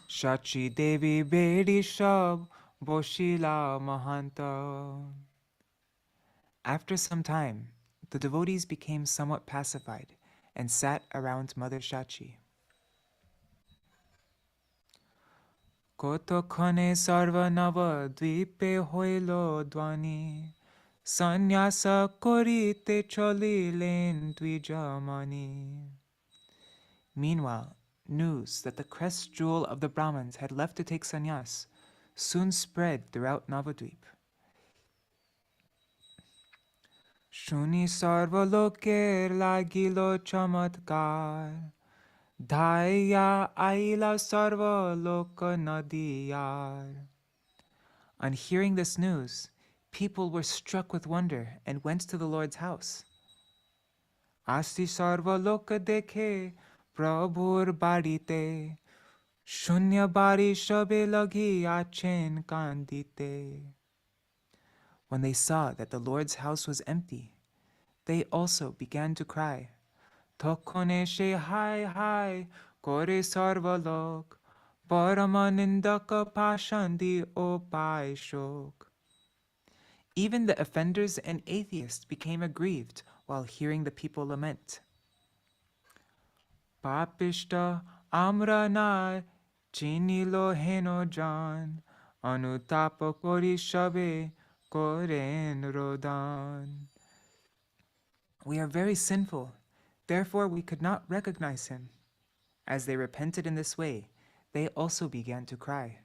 Shachi Devi bedi shab boshila mahanta. After some time, the devotees became somewhat pacified and sat around Mother Shachi. Kotokhane sarva nava dvipe hoilo dwani Sannyāsa korite cholilen dvijamani. Meanwhile, news that the crest jewel of the Brahmins had left to take sannyas soon spread throughout Navadvip. Shuni sarvaloker lagilo chamatkar Dhaya aila sarvaloka nadiyar. On hearing this news, people were struck with wonder and went to the Lord's house. Asti sarvaloka dekhe prabhur barite Shunya bari shabe lagi achen kandite. When they saw that the Lord's house was empty, they also began to cry. Tokhone she hai hai kore sarvalok paramanindaka pashandi opai shok. Even the offenders and atheists became aggrieved while hearing the people lament. Papishta amrana chinilo heno jan anutapa kori shabe koren rodan. We are very sinful, therefore we could not recognize him. As they repented in this way, they also began to cry.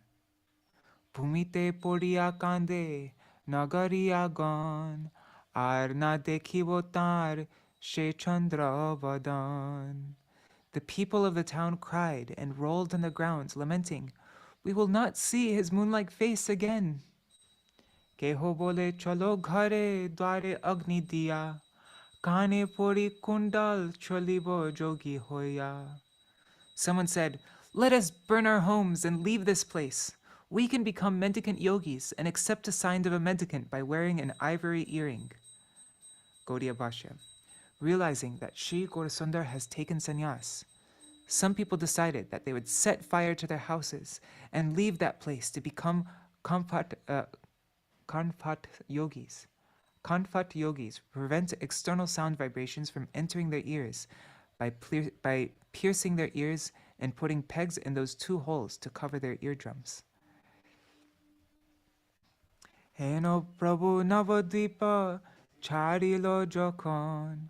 Bhumite poriya kande nagariya gan ar na dekhibo tar she chandra vadan. The people of the town cried and rolled on the ground, lamenting, "We will not see his moon-like face again." Keho bole chalo ghare dware agni diya kane pori kundal cholibo jogi hoya. Someone said, "Let us burn our homes and leave this place. We can become mendicant yogis and accept a sign of a mendicant by wearing an ivory earring." Gaudiya Bhashya. Realizing that Sri Gaurasundar has taken sannyas, some people decided that they would set fire to their houses and leave that place to become Kanfat yogis. Kanfat yogis prevent external sound vibrations from entering their ears by piercing their ears and putting pegs in those two holes to cover their eardrums. Heno Prabhu Navadvipa Charilo Jokon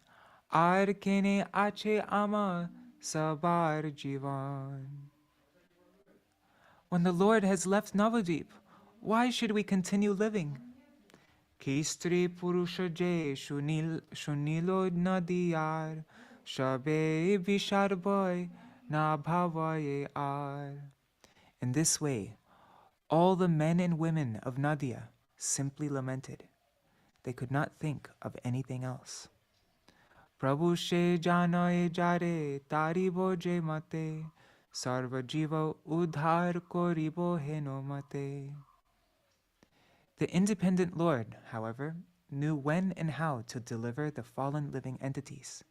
Ar Kene Ache Ama Sabar Jivan. When the Lord has left Navadvip, why should we continue living? Kistri Purusha Je Shunilo Nadiyar Shabe Vishar Boy Na Bhavaye Ar. In this way, all the men and women of Nadia simply lamented. They could not think of anything else. Prabhu she janaye jare taribo je mate sarva jiva udhar koribo heno mate. The independent Lord, however, knew when and how to deliver the fallen living entities.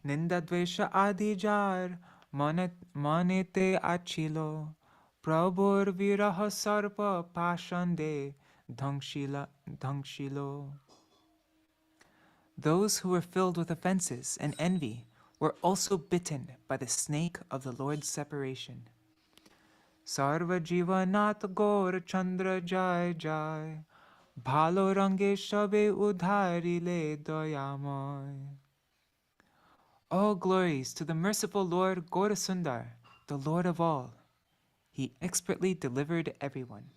Ninda dvesha adi jar manete achilo, prabhur viraha sarpa pashande dhangshilo. Those who were filled with offenses and envy were also bitten by the snake of the Lord's separation. Sarva Jivanath Gaur Chandra Jai Jai, Bhalo Range Shabe Udharile Doyamoy. All glories to the merciful Lord Gaurasundar, the Lord of all. He expertly delivered everyone.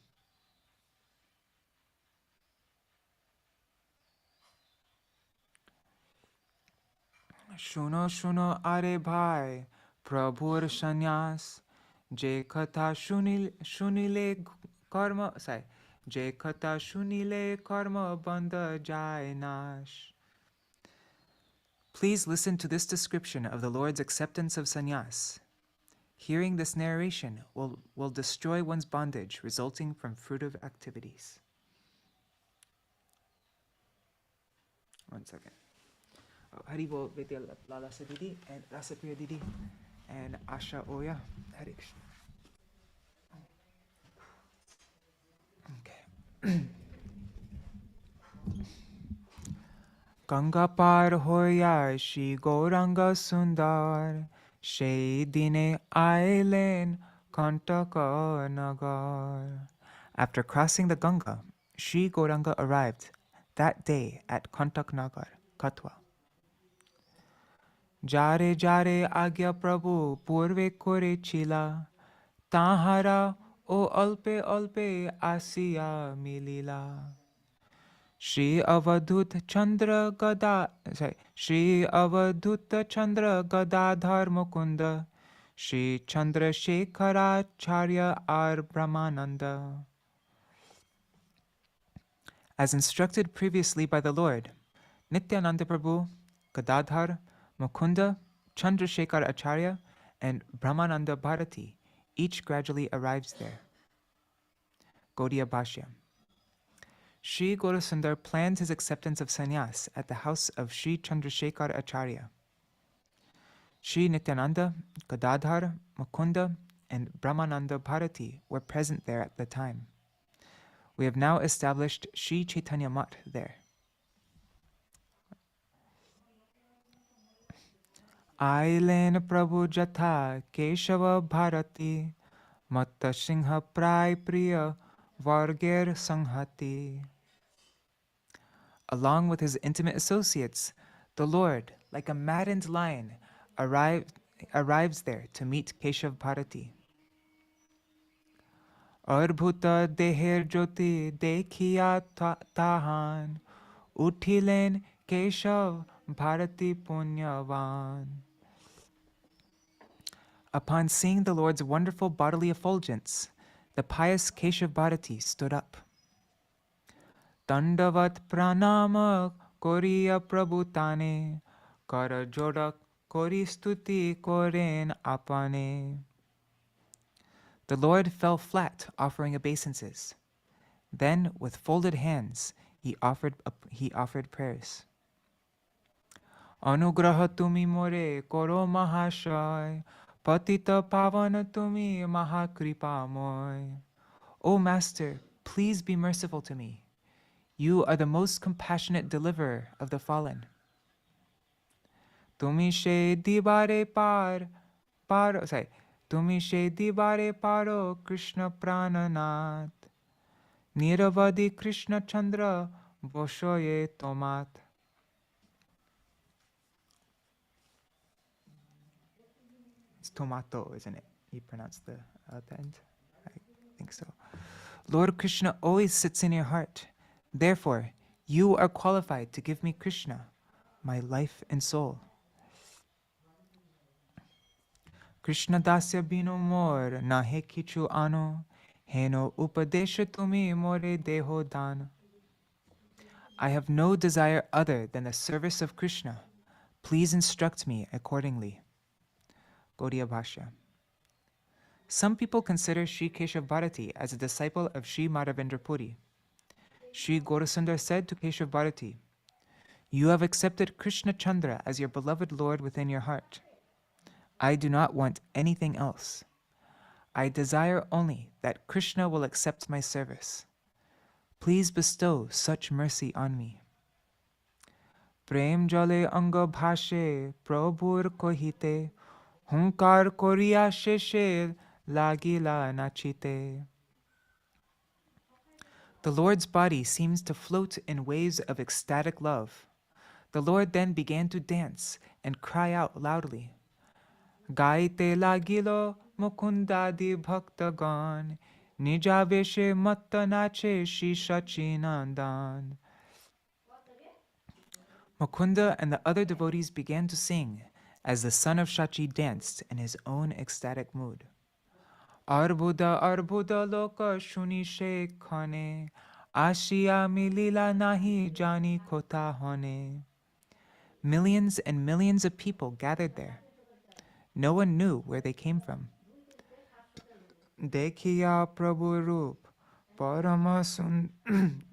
Shuno Shuno Are Bhai, Prabhur Sannyas, Je Katha Shunile Karma, Je Katha Shunile Karma Bandha Jai Nash. Please listen to this description of the Lord's acceptance of sannyas. Hearing this narration will destroy one's bondage resulting from fruitive activities. One second. Haribo Vidya Lalasa Didi and Rasapriya Didi and Asha Oya. Hare Krishna. Okay. Ganga par hoya Shri Gauranga Sundar, Shei Dine Ailen Kantaka Nagar. After crossing the Ganga, Shri Gauranga arrived that day at Kantak Nagar, Katwa. Jare jare agya Prabhu purve kore chila, tahara o alpe alpe asiya milila. Shri Avadhut Chandra Gadadhar Mukunda, Shri Chandra Shekharacharya Ar Brahmananda. As instructed previously by the Lord, Nityananda Prabhu, Gadadhar, Mukunda, Chandrasekhar Acharya, and Brahmananda Bharati each gradually arrives there. Gaudiya Bhashya. Sri Gaurasundar planned his acceptance of sannyas at the house of Sri Chandrasekhar Acharya. Sri Nityananda, Gadadhar, Mukunda, and Brahmananda Bharati were present there at the time. We have now established Śrī Caitanya Math there. Ailen Prabhu Jatha Keśava Bhāratī, Matta Singha Prai Priya Varger Sanghati. Along with his intimate associates, the Lord, like a maddened lion, arrives there to meet Keśava Bhāratī. Arbhuta deher jyoti dekhiya tahan, uthilen Keśava Bhāratī punyavan. Upon seeing the Lord's wonderful bodily effulgence, the pious Keśava Bhāratī stood up. Dandavat pranama koriya prabhutane, kara jodak kori stuti koren apane. The Lord fell flat, offering obeisances. Then, with folded hands, he offered prayers. Anugraha tumi more koro mahashay, patita pavana tumi mahakripamoy. O Master, please be merciful to me. You are the most compassionate deliverer of the fallen. Tumi she dibare Tumi she dibare paro Krishna prananath, Niravadi Krishna Chandra Voshoye tomat. It's tomato, isn't it? You pronounce the end? I think so. Lord Krishna always sits in your heart. Therefore, you are qualified to give me Krishna, my life and soul. Krishna dasya bino mor nahe kichu ano, heno upadesha tumi more deho dana. I have no desire other than the service of Krishna. Please instruct me accordingly. Gaudiya Bhashya. Some people consider Śrī Caitanya Bhāgavata as a disciple of Śrī Madhavendra Puri. Śrī Gaurasundar said to Keśava Bhāratī, "You have accepted Krishna Chandra as your beloved Lord within your heart. I do not want anything else. I desire only that Krishna will accept my service. Please bestow such mercy on me. Prem jale anga bhashe prabhur kohite, hunkar koriya sheshe lagila nachite. The Lord's body seems to float in waves of ecstatic love. The Lord then began to dance and cry out loudly. Gaite lagilo mukundadi bhaktagan, nijaveshe matta nache Śrī Caitanya-bhāgavata. Mukunda and the other devotees began to sing as the son of Shachi danced in his own ecstatic mood. Arbuda arbuda loka shuni she khane, ashiya milila nahi jani kota hone. Millions and millions of people gathered there. No one knew where they came from. Dekhiya Prabhu Roop, Parama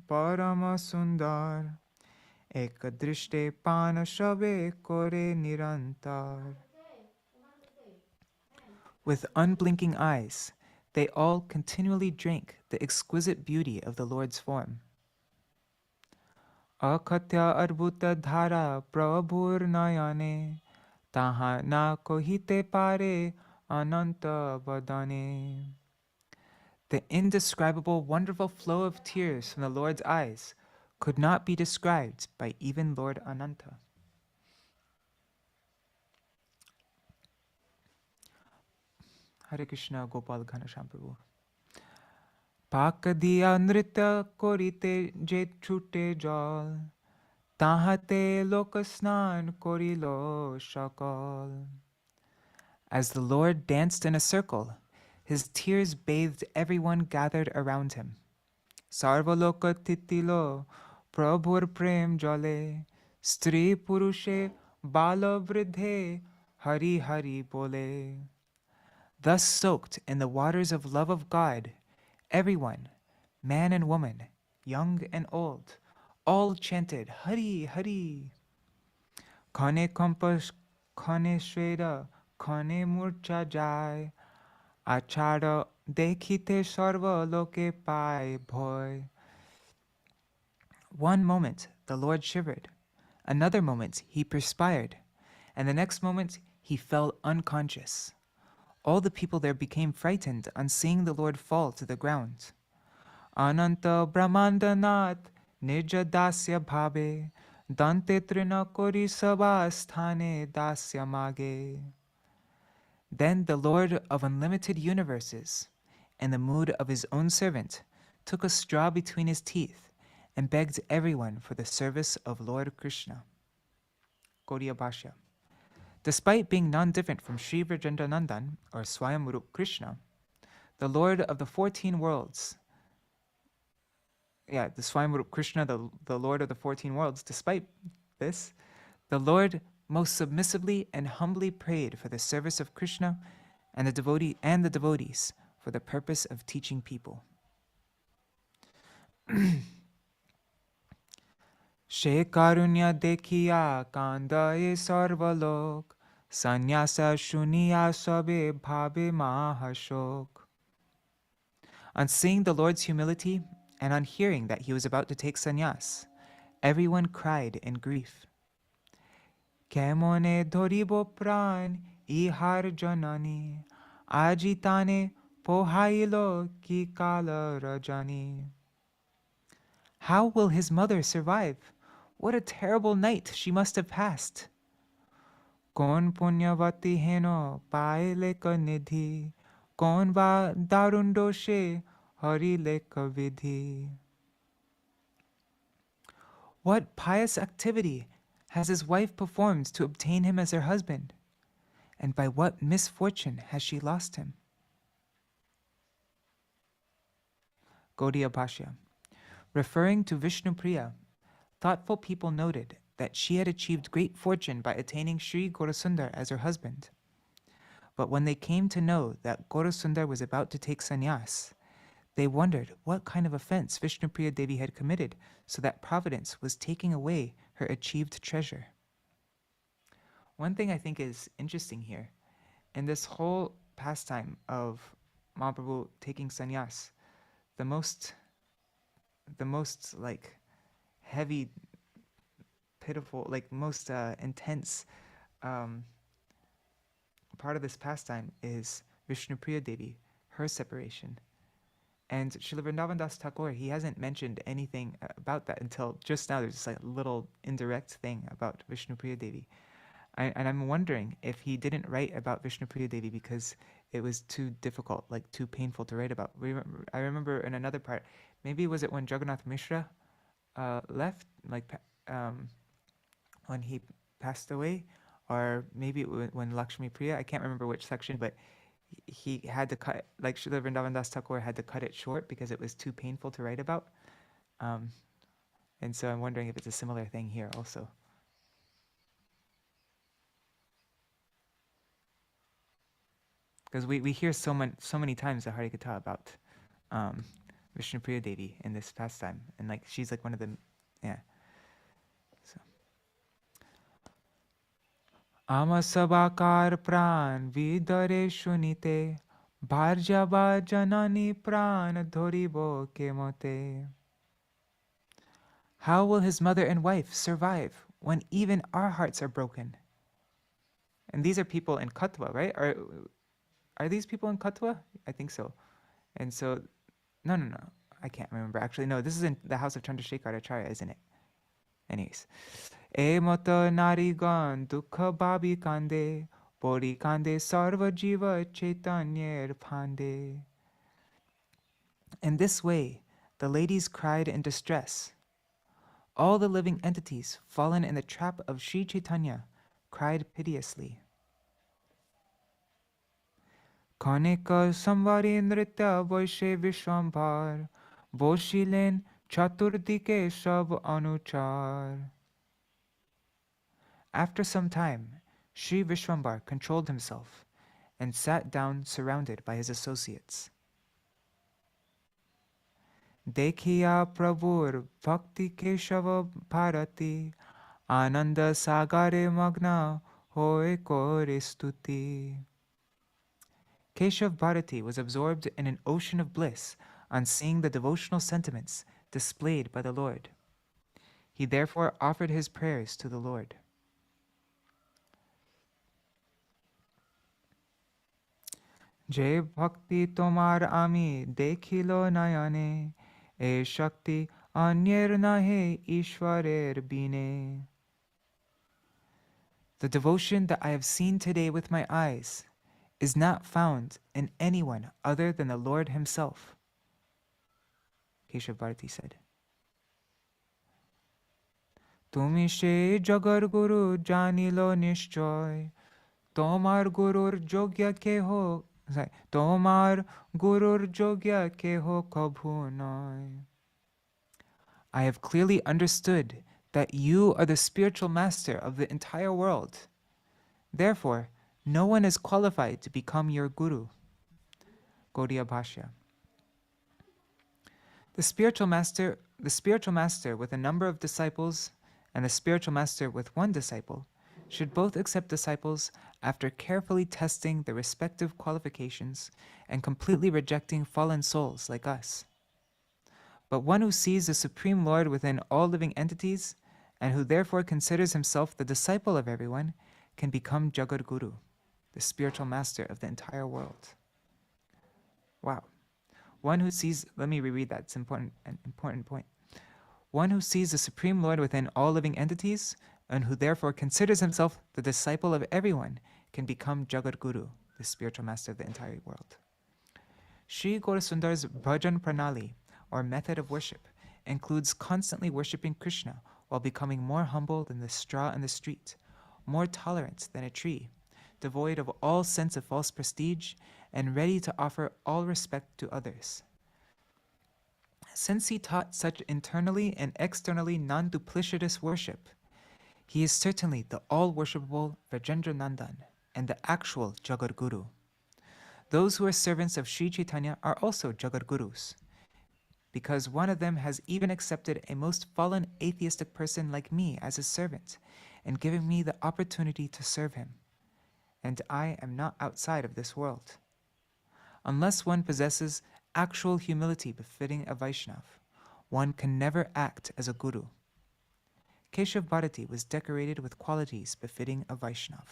Sundar, Ek Drishte Pana Shabe Kore Nirantar. With unblinking eyes, they all continually drank the exquisite beauty of the Lord's form. Akatya Arbhuta Dhara Prabhur Nayane, Taha na kohite pare ananta vadane. The indescribable, wonderful flow of tears from the Lord's eyes could not be described by even Lord Ananta. Hare Krishna Gopal Ghanasham Prabhu. Pakadiya nritya korite je chute jal, tahate lokasnan korilo shakal. As the Lord danced in a circle, his tears bathed everyone gathered around him. Sarvaloka titilo prabhur prem jale, stri purushe bala vridhe hari hari bole. Thus soaked in the waters of love of God, everyone, man and woman, young and old, all chanted Hari Hari. Kane kampas, kane shveda, kane murcha jai, achara dekhite sarva loke pai bhoy. One moment the Lord shivered, another moment he perspired, and the next moment he fell unconscious. All the people there became frightened on seeing the Lord fall to the ground. Ananta Brahmandanath Nija Dasya Bhabe Dante Trina Kori Sabha Sthane Dasya Mage. Then the Lord of unlimited universes, in the mood of his own servant, took a straw between his teeth and begged everyone for the service of Lord Krishna. Gaudiya Bhashya. Despite being non-different from Sri Vrajendranandan or Swayamrup Krishna, the Lord of the 14 worlds, the Swayamrup Krishna, the Lord of the 14 worlds, despite this, the Lord most submissively and humbly prayed for the service of Krishna and the devotees for the purpose of teaching people. She karunya dekhiya kandaye sarvalok, Sannyāsa shuniya sabe bhabe mahashok. On seeing the Lord's humility and on hearing that he was about to take sannyas, everyone cried in grief. Kemone dhoribo pran ihar janani, ajitane pohailo ki kala rajani. How will his mother survive? What a terrible night she must have passed. Kon punyavati heno pae leka nidhi, kon va darundoshe hari leka vidhi. What pious activity has his wife performed to obtain him as her husband? And by what misfortune has she lost him? Gaudiya Bhashya. Referring to Vishnupriya, thoughtful people noted that she had achieved great fortune by attaining Sri Gaurasundar as her husband. But when they came to know that Gaurasundar was about to take sannyas, they wondered what kind of offense Vishnupriya Devi had committed so that Providence was taking away her achieved treasure. One thing I think is interesting here in this whole pastime of Mahaprabhu taking sannyas, the most like heavy, pitiful, like most intense um, part of this pastime is Vishnupriya Devi, her separation. And Srila Vrindavan Das Thakur, he hasn't mentioned anything about that until just now. There's just like a little indirect thing about Vishnupriya Devi. And I'm wondering if he didn't write about Vishnupriya Devi because it was too difficult, like too painful to write about. I remember in another part, maybe was it when Jagannath Mishra left, like when he passed away, or maybe when Lakshmi Priya, I can't remember which section, but he had to cut, like Srila Vrindavan Das Thakur had to cut it short because it was too painful to write about. And so I'm wondering if it's a similar thing here also. Because we hear so many times the Harikatha about Vishnupriya Devi in this pastime, and like she's like one of the, yeah. So. Ama sabakar pran vidare shunite bharjaba janani pran dhoribo kemote. How will his mother and wife survive when even our hearts are broken? And these are people in Katwa, right? Are these people in Katwa? I think so. And so, no. I can't remember. Actually, no, this is in the house of Chandrasekhar Acharya, isn't it? Anyways. E mata narigan dukha babi kande, pori kande sarva jiva chaitanya phande. In this way, the ladies cried in distress. All the living entities fallen in the trap of Śrī Caitanya cried piteously. Kanika samvari nritya vaishe vishwambhar, boshilen chaturdike sab anuchar. After some time, Sri Vishwambar controlled himself and sat down surrounded by his associates. Dekhiya Prabhur Bhakti Keśava Bhāratī, Ananda Sagare Magna Hoy Kore Stuti. Keśava Bhāratī was absorbed in an ocean of bliss on seeing the devotional sentiments displayed by the Lord. He therefore offered his prayers to the Lord. Jai Bhakti Tomar Ami Dekhilo Nayane, E Shakti Anyer Nahe Ishwarer Bine. The devotion that I have seen today with my eyes is not found in anyone other than the Lord himself. Keśava Bhāratī said. Tumi she Jagar Guru Janilo Nishchoy, Tomar Gurur Jogya Keho, Tomar Gurur Jogya Keho Kabhu Noy. I have clearly understood that you are the spiritual master of the entire world. Therefore, no one is qualified to become your guru. Gaudiya Bhashya. The spiritual master with a number of disciples and the spiritual master with one disciple should both accept disciples after carefully testing their respective qualifications and completely rejecting fallen souls like us. But one who sees the Supreme Lord within all living entities and who therefore considers himself the disciple of everyone can become Jagat Guru, the spiritual master of the entire world. Wow. One who sees, let me reread that, it's an important point. One who sees the Supreme Lord within all living entities and who therefore considers himself the disciple of everyone can become Jagat Guru, the spiritual master of the entire world. Sri Gaurasundar's Bhajan Pranali, or method of worship, includes constantly worshipping Krishna while becoming more humble than the straw in the street, more tolerant than a tree, devoid of all sense of false prestige, and ready to offer all respect to others. Since he taught such internally and externally non-duplicitous worship, he is certainly the all-worshipable Vrajendra Nandan and the actual Jagat Guru. Those who are servants of Śrī Caitanya are also Jagat Gurus, because one of them has even accepted a most fallen atheistic person like me as his servant and given me the opportunity to serve him. and I am not outside of this world. Unless one possesses actual humility befitting a Vaishnav, one can never act as a guru. Keśava Bhāratī was decorated with qualities befitting a Vaishnav.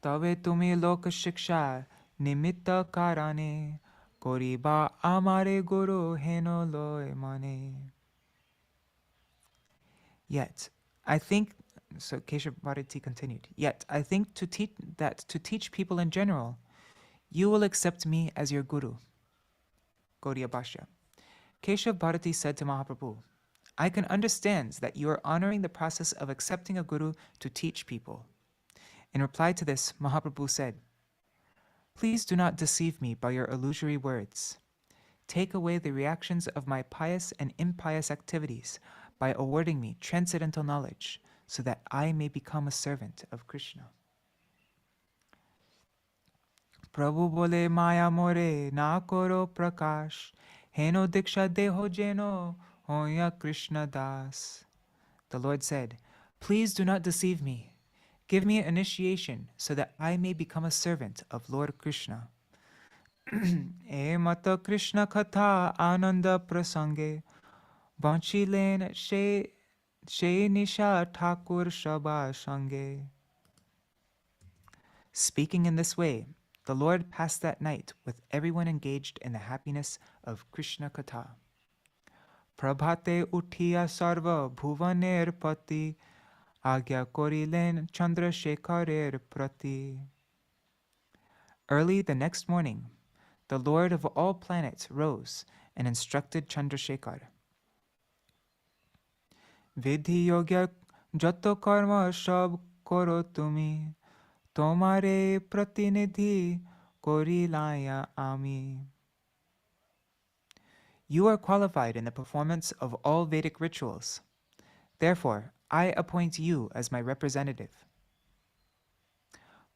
তবে তুমি লোক শিক্ষা নিমিত্ত কারণে করিবা আমারে গুরু হেন লয় মানে. Yet, I think, so Keśava Bhāratī continued, yet I think to teach people in general, you will accept me as your guru. Gaudiya Bhashya. Keśava Bhāratī said to Mahaprabhu, I can understand that you are honoring the process of accepting a guru to teach people. In reply to this, Mahaprabhu said, please do not deceive me by your illusory words. Take away the reactions of my pious and impious activities by awarding me transcendental knowledge so that I may become a servant of Krishna. Prabhu bole maya more na koro prakash, heno diksha deho jeno hoya Krishna das. The Lord said, please do not deceive me. Give me initiation so that I may become a servant of Lord Krishna. E mata Krishna katha ananda prasange, banchilen she nisha thakur shaba sange. Speaking in this way, the Lord passed that night with everyone engaged in the happiness of Krishna katha. Prabhate uthiya sarva bhuvaner pati, agya korilen Chandrashekharer prati. Early the next morning, the Lord of all planets rose and instructed Chandrasekhar. Vidhi yogya jato karma sab koro tumi, tomare pratinidhi korilaya ami. You are qualified in the performance of all Vedic rituals. Therefore, I appoint you as my representative.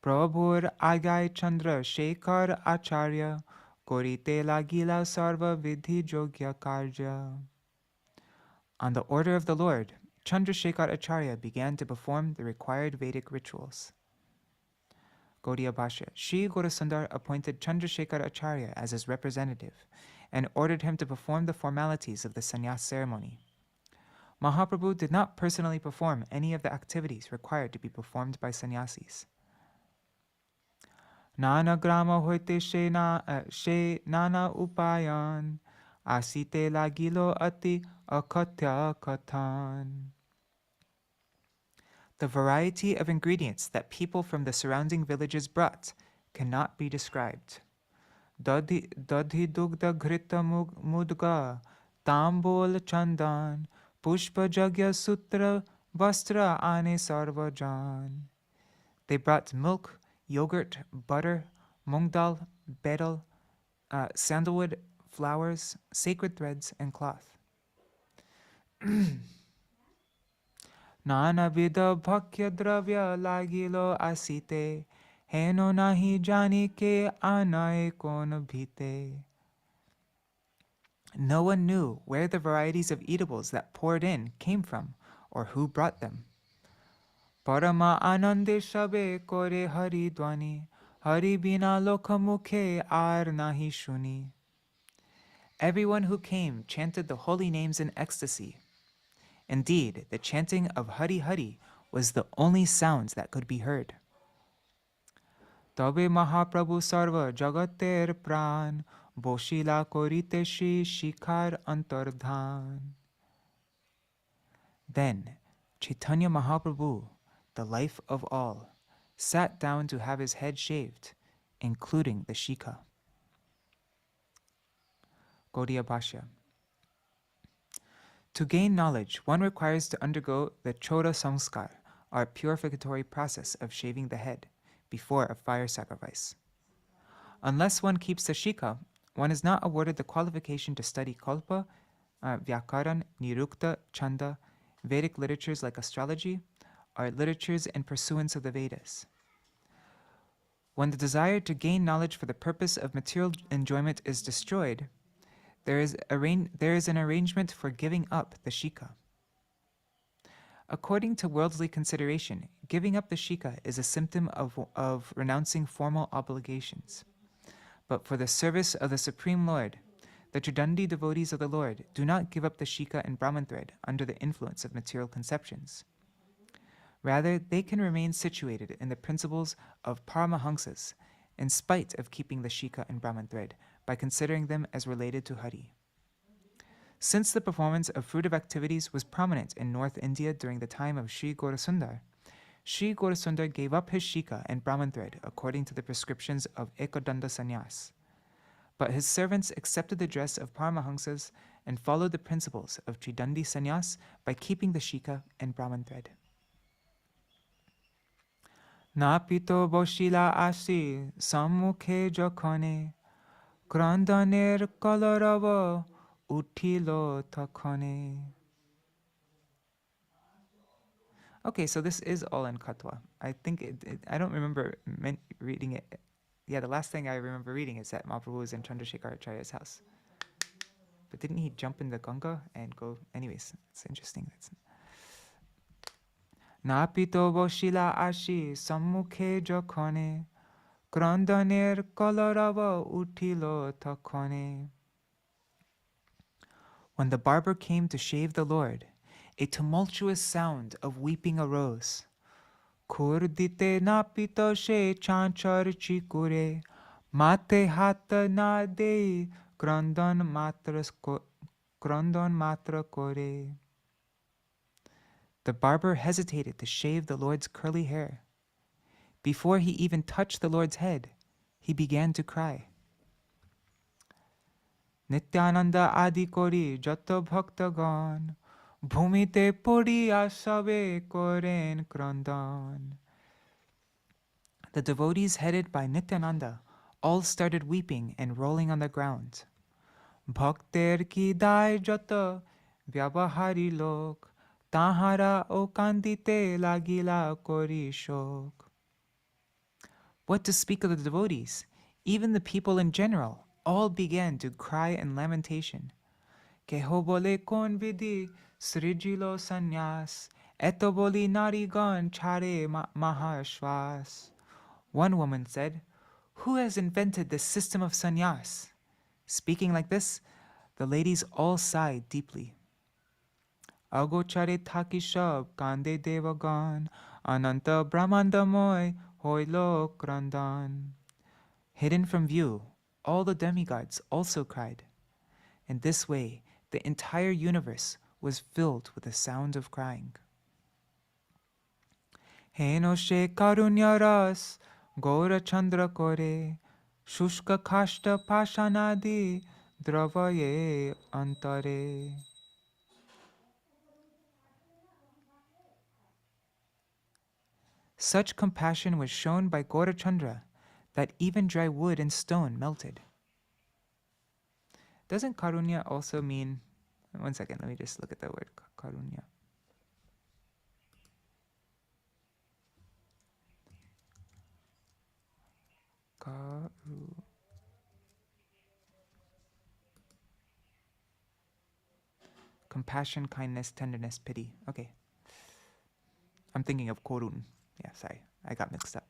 Prabhur Agai Chandra Shekhar Acharya Korite Lagila Sarva Vidhi Jogya Karja. On the order of the Lord, Chandrasekhar Acharya began to perform the required Vedic rituals. Gaudiya Bhashya. Śrī Gaurasundar appointed Chandrasekhar Acharya as his representative and ordered him to perform the formalities of the sannyas ceremony. Mahaprabhu did not personally perform any of the activities required to be performed by sannyasis. Nana grama hoite she nana upayan, asite lagilo ati akatya kathan. The variety of ingredients that people from the surrounding villages brought cannot be described. Dadhi dugda ghrita mudga, tambol chandan, pushpa jagya sutra, vastra ane sarvajan. They brought milk, yogurt, butter, mung dal, betel, sandalwood, flowers, sacred threads, and cloth. Nana vida bhakya dravya lagilo asite, heno nahi jani ke anaye kon bhite. No one knew where the varieties of eatables that poured in came from or who brought them. Parama anande shabe kore hari dwani, hari bina lokha mukhe ar nahi shuni. Everyone who came chanted the holy names in ecstasy. Indeed, the chanting of Hari Hari was the only sounds that could be heard. Tabe Mahaprabhu sarva jagater pran, boshila korite shri shikhar antardhan. Then Chaitanya Mahaprabhu, the life of all, sat down to have his head shaved, including the shikha. Gaudiya Bhashya. To gain knowledge, one requires to undergo the Choda Samskar, or purificatory process of shaving the head, before a fire sacrifice. Unless one keeps the shikha, one is not awarded the qualification to study kalpa, vyakaran, nirukta, chanda, Vedic literatures like astrology, or literatures in pursuance of the Vedas. When the desire to gain knowledge for the purpose of material enjoyment is destroyed, There is an arrangement for giving up the shika. According to worldly consideration, giving up the shika is a symptom of renouncing formal obligations. But for the service of the Supreme Lord, the Tridandi devotees of the Lord do not give up the shika and Brahman thread under the influence of material conceptions. Rather, they can remain situated in the principles of Paramahamsas in spite of keeping the shika and Brahman thread by considering them as related to Hari. Since the performance of fruitive activities was prominent in North India during the time of Śrī Gaurasundar gave up his shika and Brahman thread according to the prescriptions of Ekadanda Sannyāsa. But his servants accepted the dress of Paramahamsas and followed the principles of Tridandi Sannyas by keeping the shika and Brahman thread. Napito boshila asi sammukhe jokhone Krandaner kalarava utilo takhone. Okay, so this is all in Katwa. I think I don't remember reading it. Yeah, the last thing I remember reading is that Mahaprabhu was in Chandrasekhar Acharya's house. But didn't he jump in the Ganga and go? Anyways, it's interesting. Napito boshila ashi sammukhe jokhone Krandaner kalarava utilo takhone. When the barber came to shave the Lord, a tumultuous sound of weeping arose. Kurdite napito she chanchar chikure, mate hata na de krandan matra kore. The barber hesitated to shave the Lord's curly hair. Before he even touched the Lord's head, he began to cry. Nityananda adi kori jato bhaktagan, bhumite pori asabe koren krandan. The devotees headed by Nityananda all started weeping and rolling on the ground. Bhakter ki dai jato vyabahari lok, tahara o kandite lagila kori shok. What to speak of the devotees? Even the people in general all began to cry in lamentation. Keho bole kon vidhi srijilo sannyas, eto boli narigan chare mahashwas. One woman said, "Who has invented this system of sannyas?" Speaking like this, the ladies all sighed deeply. Agochare thakishab kande devagan, ananta brahmandamoy hoilo krandan. Hidden from view, all the demigods also cried. In this way, the entire universe was filled with the sound of crying. Heno she karunya ras, Gaura Chandra kore, Shushka kashta pashanadi, Dravaye antare. Such compassion was shown by Gaurachandra that even dry wood and stone melted. Doesn't karunya also mean, one second, let me just look at the word karunya. Compassion, kindness, tenderness, pity. Okay. I'm thinking of korun. Yeah, sorry, I got mixed up.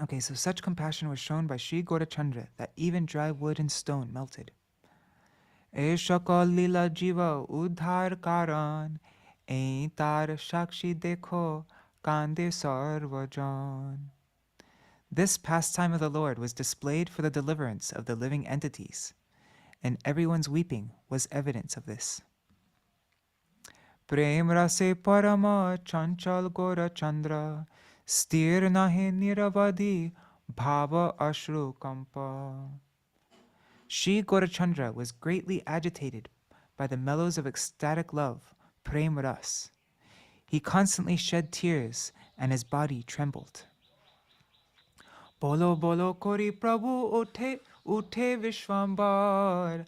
Okay, so such compassion was shown by Śrī Gaurachandra that even dry wood and stone melted. E shakal lila jiva udhar karan, e tar shakshi dekho kande sarvajan. This pastime of the Lord was displayed for the deliverance of the living entities, and everyone's weeping was evidence of this. Prem rase parama chanchal Gaurachandra, sthir nahe niravadi bhava ashru kampa. Śrī Gaurachandra was greatly agitated by the mellows of ecstatic love, prem ras. He constantly shed tears and his body trembled. Bolo bolo kori prabhu uthe vishwambar,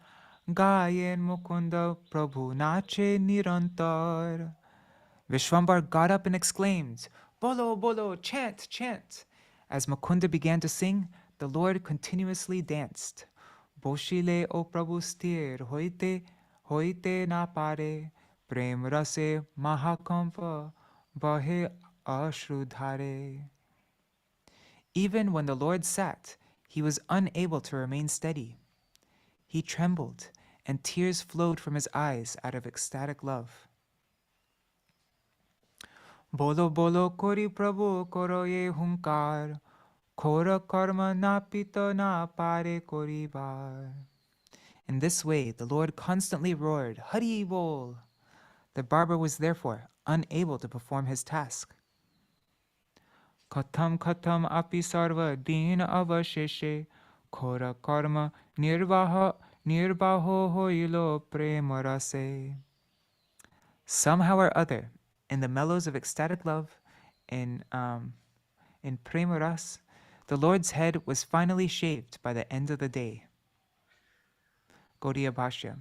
gayen mukunda prabhu nache nirantar. Vishwambar got up and exclaimed, "Bolo bolo, chant, chant." As Mukunda began to sing, the Lord continuously danced. Boshile o Prabhu sthir hoite na pare, prem rase mahakampa bahe ashrudhare. Even when the Lord sat, he was unable to remain steady. He trembled, and tears flowed from his eyes out of ecstatic love. Bolo bolo kori Prabhu koro ye hunkar, kora karma na pita na pare kori bar. In this way, the Lord constantly roared, Hari Bol! The barber was therefore unable to perform his task. Katham katham api sarva din avasheshe, kora karma nirvaho hoilo premarase. Somehow or other, in the mellows of ecstatic love, in Premaras, the Lord's head was finally shaved by the end of the day. Gaudiya Bhashya.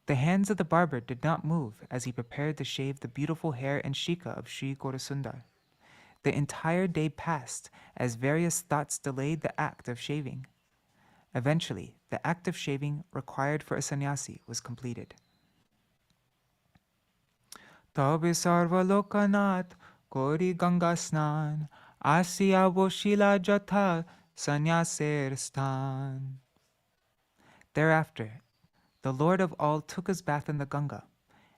The hands of the barber did not move as he prepared to shave the beautiful hair and shika of Śrī Gaurasundar. The entire day passed as various thoughts delayed the act of shaving. Eventually, the act of shaving required for a sannyasi was completed. Tabe sarva lokanath kori ganga snan, asiya boshila jatha sannyaser stan. Thereafter, the Lord of all took his bath in the Ganga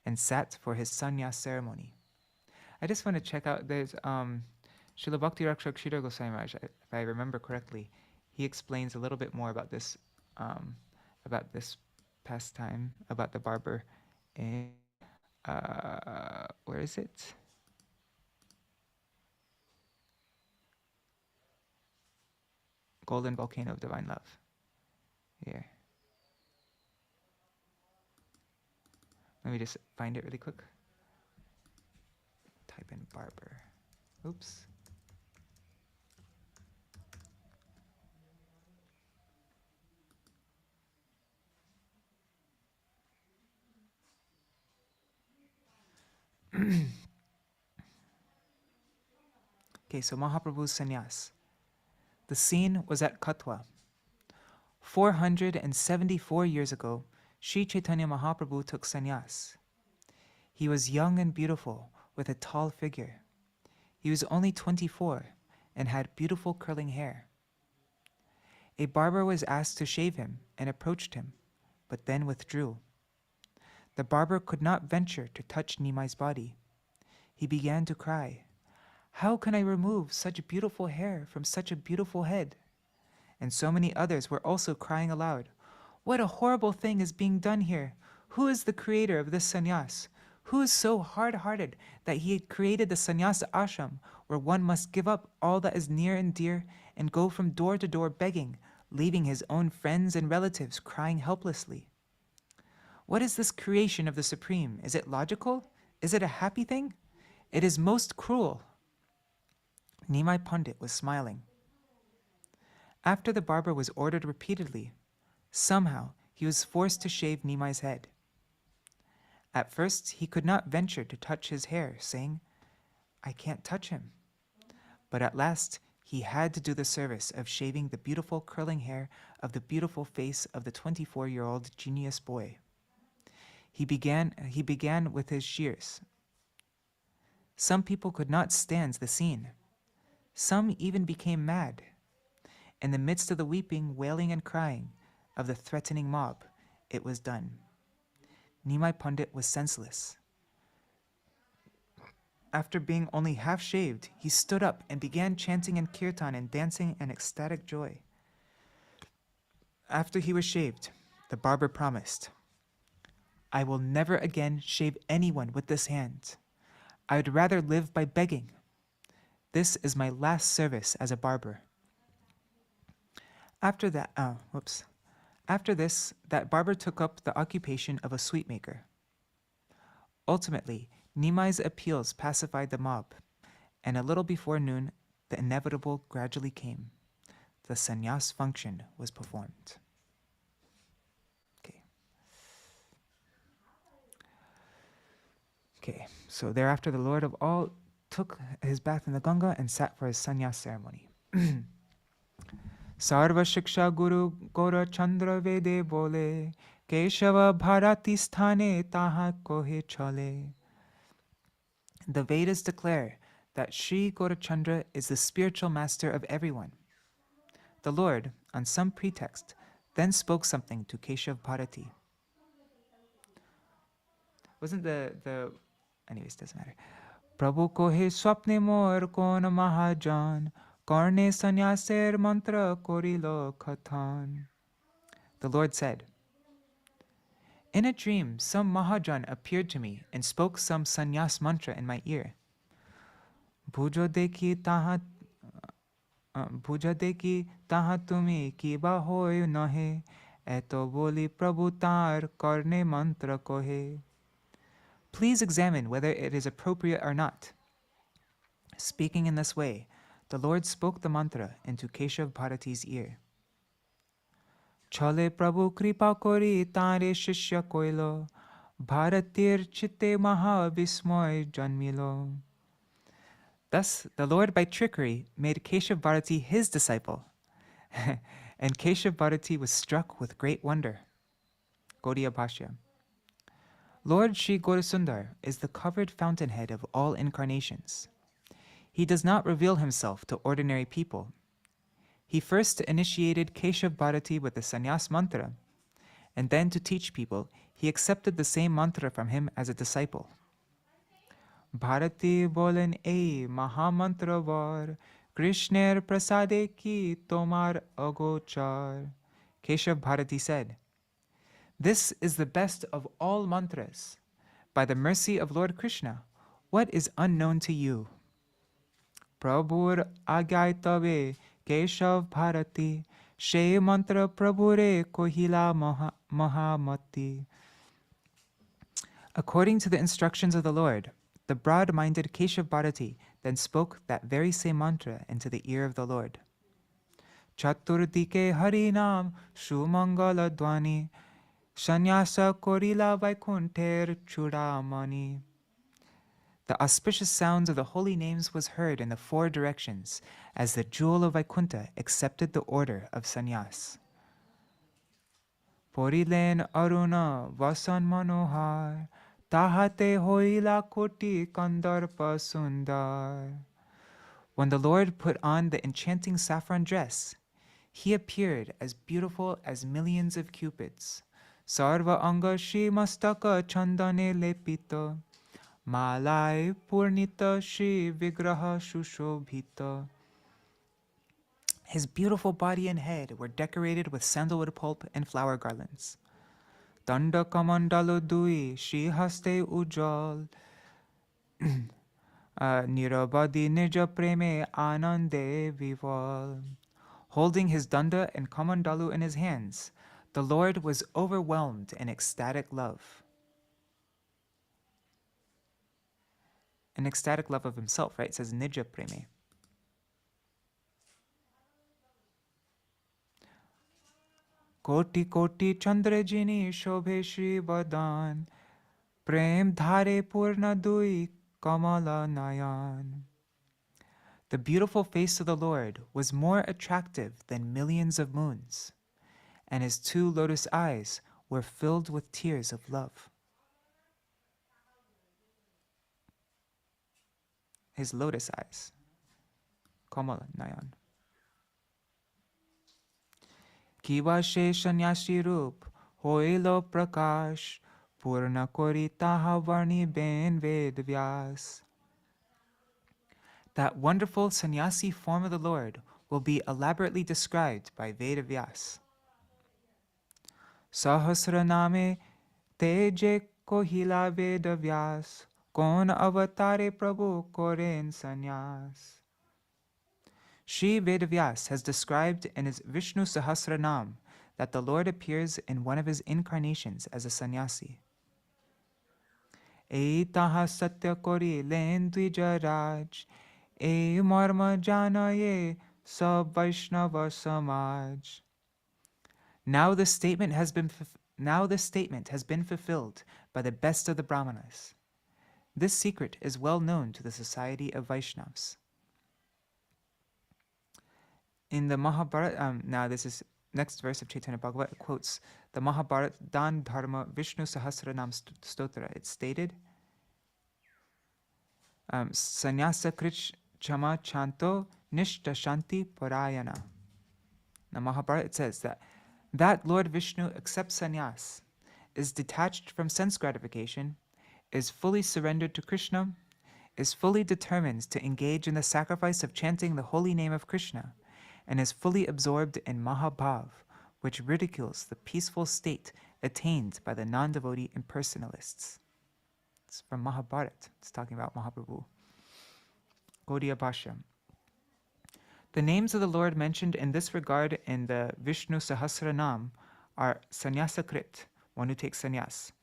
and sat for his sannyas ceremony. I just want to check out, there's Srila Bhakti Rakshak Sridhar Goswami Maharaj, if I remember correctly, he explains a little bit more about this pastime, about the barber in, where is it? Golden Volcano of Divine Love. Here. Let me just find it really quick. Type in barber. Oops. Okay, so Mahaprabhu's sannyas. The scene was at Katwa. 474 years ago, Śrī Caitanya Mahaprabhu took sannyas. He was young and beautiful, with a tall figure. He was only 24 and had beautiful curling hair. A barber was asked to shave him and approached him, but then withdrew. The barber could not venture to touch Nimai's body. He began to cry, "How can I remove such beautiful hair from such a beautiful head?" And so many others were also crying aloud, "What a horrible thing is being done here! Who is the creator of this sannyas? Who is so hard-hearted that he had created the sannyasa ashram, where one must give up all that is near and dear and go from door to door begging, leaving his own friends and relatives crying helplessly? What is this creation of the Supreme? Is it logical? Is it a happy thing? It is most cruel." Nimai Pandit was smiling. After the barber was ordered repeatedly, somehow he was forced to shave Nimai's head. At first, he could not venture to touch his hair, saying, "I can't touch him." But at last, he had to do the service of shaving the beautiful curling hair of the beautiful face of the 24-year-old genius boy. He began with his shears. Some people could not stand the scene. Some even became mad. In the midst of the weeping, wailing, and crying of the threatening mob, it was done. Nimai Pandit was senseless. After being only half shaved, he stood up and began chanting in kirtan and dancing in ecstatic joy. After he was shaved, the barber promised, "I will never again shave anyone with this hand. I would rather live by begging. This is my last service as a barber." After this, that barber took up the occupation of a sweetmaker. Ultimately, Nimai's appeals pacified the mob, and a little before noon, the inevitable gradually came. The sannyas function was performed. Okay, so thereafter the Lord of all took his bath in the Ganga and sat for his sannyas ceremony. Sarva Shiksha Guru Gora Chandra Vede Bole Keśava Bhāratī sthane taha kohe chale. The Vedas declare that Śrī Gaurachandra is the spiritual master of everyone. The Lord, on some pretext, then spoke something to Keśava Bhāratī. Wasn't anyways, doesn't matter. Prabhu kohe swapne mor kon mahajan, karne sannyaser mantra korilo kathan. The Lord said, in a dream, some Mahajan appeared to me and spoke some sannyas mantra in my ear. Bhujo dekhi taha tumi kiba hoy nahe, eto boli Prabhu tar karne mantra kohe. Please examine whether it is appropriate or not. Speaking in this way, the Lord spoke the mantra into Keśava Bhāratī's ear. Chale Prabhu kripa kori tare shishya koilo, Bharatir chitte maha vismoy janmilo. Thus, the Lord by trickery made Keśava Bhāratī his disciple, and Keśava Bhāratī was struck with great wonder. Gaudiya Bhashya. Lord Śrī Gaurasundar is the covered fountainhead of all incarnations. He does not reveal himself to ordinary people. He first initiated Keśava Bhāratī with the sannyas mantra, and then to teach people, he accepted the same mantra from him as a disciple. Bharati bolen ei mahamantra var, Krishner prasade ki tomar agochar. Keśava Bhāratī said, this is the best of all mantras. By the mercy of Lord Krishna, what is unknown to you? Prabhur agyai tabe Keśava Bhāratī, she mantra prabhure kohila mahamati. According to the instructions of the Lord, the broad-minded Keśava Bhāratī then spoke that very same mantra into the ear of the Lord. Chaturdike harinam shumangala dvani, Sannyāsa korila vaikunter chudamani. The auspicious sounds of the holy names was heard in the four directions as the jewel of Vaikuntha accepted the order of sannyas. Porilen aruna vasan manohar, tahate hoila koti kandarpa sundar. When the Lord put on the enchanting saffron dress, he appeared as beautiful as millions of cupids. Sarva anga shri mastaka chandane lepita, malai purnita shri vigraha shushobhita. His beautiful body and head were decorated with sandalwood pulp and flower garlands. Danda kamandalo dui shri haste ujjal, nirabadi nija preme anande vival. Holding his danda and kamandalu in his hands, the Lord was overwhelmed in ecstatic love. An ecstatic love of himself, right? It says nija preme. Koti koti chandrajini shobhe shri vadan, prem dhare purna dui kamala nayan. The beautiful face of the Lord was more attractive than millions of moons, and his two lotus eyes were filled with tears of love. His lotus eyes. Kamala nayan. Kiva she sannyasi rup, hoilo prakash, purna kori taha varni ben ved vyas. That wonderful sannyasi form of the Lord will be elaborately described by Veda Vyas. Sahasraname teje kohila Veda Vyas, kon avatare prabhu koren sannyas. Śrī Vedavyas has described in his Vishnu Sahasranam that the Lord appears in one of his incarnations as a sannyasi. Eitaha satya kori len dvijaraj, e marma janaye sab Vaishnava samaj. Now this statement has been fulfilled by the best of the Brahmanas. This secret is well known to the society of Vaishnavas. In the Mahabharata, now this is next verse of Chaitanya Bhāgavata, quotes the Mahabharata Dan Dharma Vishnu Sahasranam Stotra. It's stated, Sannyāsa krich chama chanto nishta shanti parayana. Now Mahabharata, it says that Lord Vishnu accepts sannyas, is detached from sense gratification, is fully surrendered to Krishna, is fully determined to engage in the sacrifice of chanting the holy name of Krishna, and is fully absorbed in Mahabhav, which ridicules the peaceful state attained by the non-devotee impersonalists. It's from Mahabharata. It's talking about Mahaprabhu. Gaudiya Bhashya. The names of the Lord mentioned in this regard in the Vishnu Sahasranam are Sannyasakrit, one who takes sannyas.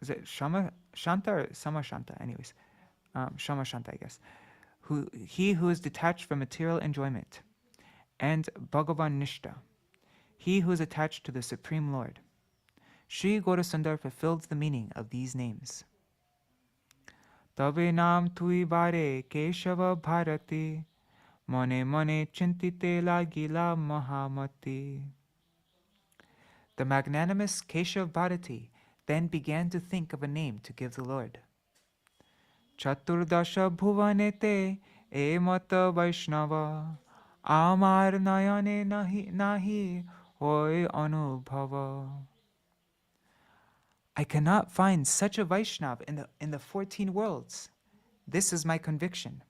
Is it Shama Shanta or Samashanta? Anyways, Shama Shanta, I guess. He who is detached from material enjoyment. And Bhagavan Nishta, he who is attached to the Supreme Lord. Śrī Gaurasundar fulfilled the meaning of these names. Tabe naam tui bare Keśava Bhāratī, mone mone chintite lagila mahamati. The magnanimous Keśava Bhāratī then began to think of a name to give the Lord. Chaturdasha bhuvanete e mata Vaishnava, amar nayane nahi hoy anubhava. I cannot find such a Vaishnav in the 14 worlds. This is my conviction.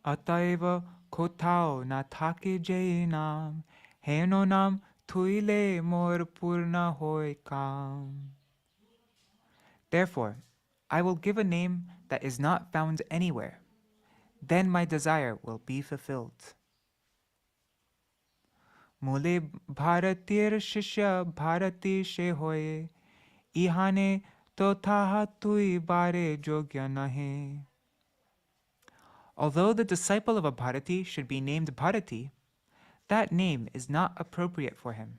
Ataiva kotao na thake jainam, heno nam tuile mor purna hoy kam. Therefore, I will give a name that is not found anywhere. Then my desire will be fulfilled. Mule bharatir shishya bharati she hoye, ihane to taha tui bare jogya nahe. Although the disciple of a Bharati should be named Bharati, that name is not appropriate for him.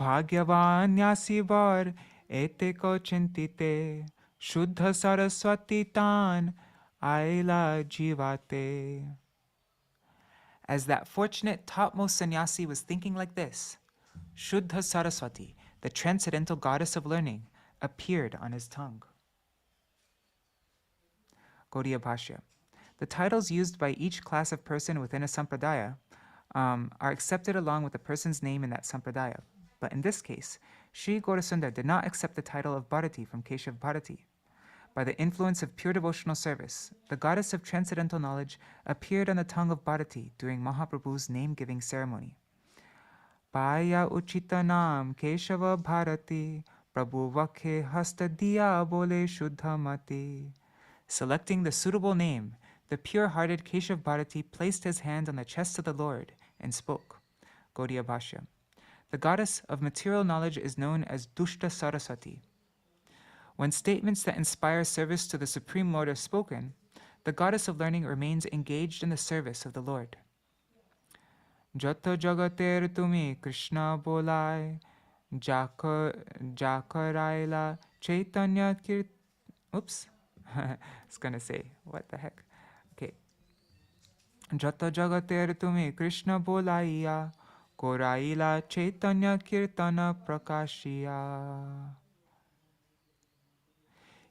Bhagyavan yasivar eteko chintite, Shuddha Saraswati tan aila jivate. As that fortunate topmost sannyasi was thinking like this, Shuddha Saraswati, the transcendental goddess of learning, appeared on his tongue. Gaudiya Bhashya. The titles used by each class of person within a sampradaya are accepted along with the person's name in that sampradaya. But in this case, Śrī Gaurasundar did not accept the title of Bharati from Keśava Bhāratī. By the influence of pure devotional service, the goddess of transcendental knowledge appeared on the tongue of Bharati during Mahaprabhu's name-giving ceremony. Paya uchita naam Keśava Bhāratī, Prabhu vakhe hasta diya bole shuddha mati. Selecting the suitable name, the pure-hearted Keśava Bhāratī placed his hand on the chest of the Lord and spoke. Gaudiya Bhashya. The goddess of material knowledge is known as Dushta Saraswati. When statements that inspire service to the Supreme Lord are spoken, the goddess of learning remains engaged in the service of the Lord. Jato jagater tumi Krishna bolai, jakaraila Chaitanya kirt... Oops. I was going to say, what the heck? Okay. Jato jagater tumi Krishna bolaiya, koraila Chaitanya kirtana prakashiya.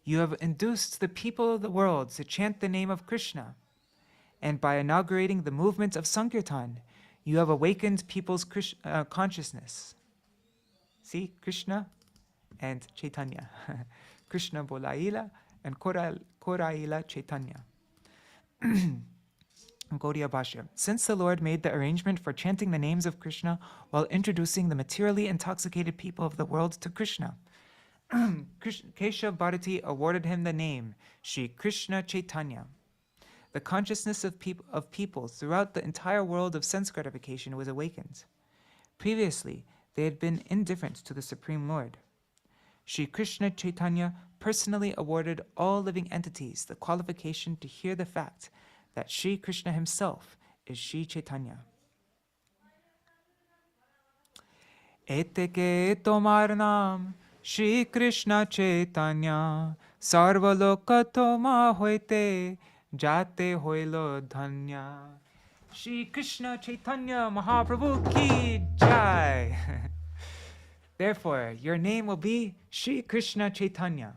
You have induced the people of the world to chant the name of Krishna, and by inaugurating the movement of Sankirtan, you have awakened people's consciousness. See, Krishna and Chaitanya. Krishna Bolaila and Koraila Chaitanya. Gaudiya Bhashya. Since the Lord made the arrangement for chanting the names of Krishna while introducing the materially intoxicated people of the world to Krishna, Keśava Bhāratī awarded him the name Śrī Krishna Chaitanya. The consciousness of people throughout the entire world of sense gratification was awakened. Previously, they had been indifferent to the Supreme Lord. Śrī Krishna Chaitanya personally awarded all living entities the qualification to hear the fact that Śrī Krishna himself is Śrī Caitanya. Eteke tomar naam Śrī Krishna Chaitanya Sarvaloka toma hoite jate hoilo dhanya. Shri Krishna Chaitanya Mahaprabhu ki jai. Therefore, your name will be Shri Krishna Chaitanya.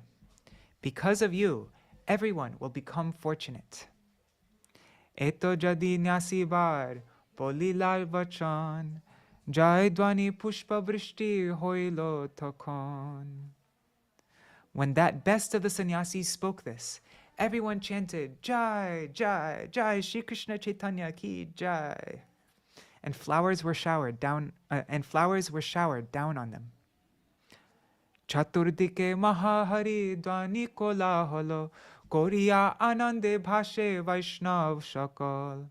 Because of you, everyone will become fortunate. Eto jadi nyasibar polilal vachan jai dwani pushpa vrishti hoilo tokon. When that best of the sannyasis spoke this, everyone chanted Jai, Jai, Jai, Shri Krishna Chaitanya ki Jai. And flowers were showered down on them. Chaturdike Mahahari Dwani Kolaholo Koriya Anande Bhashe Vaishnav Shakal.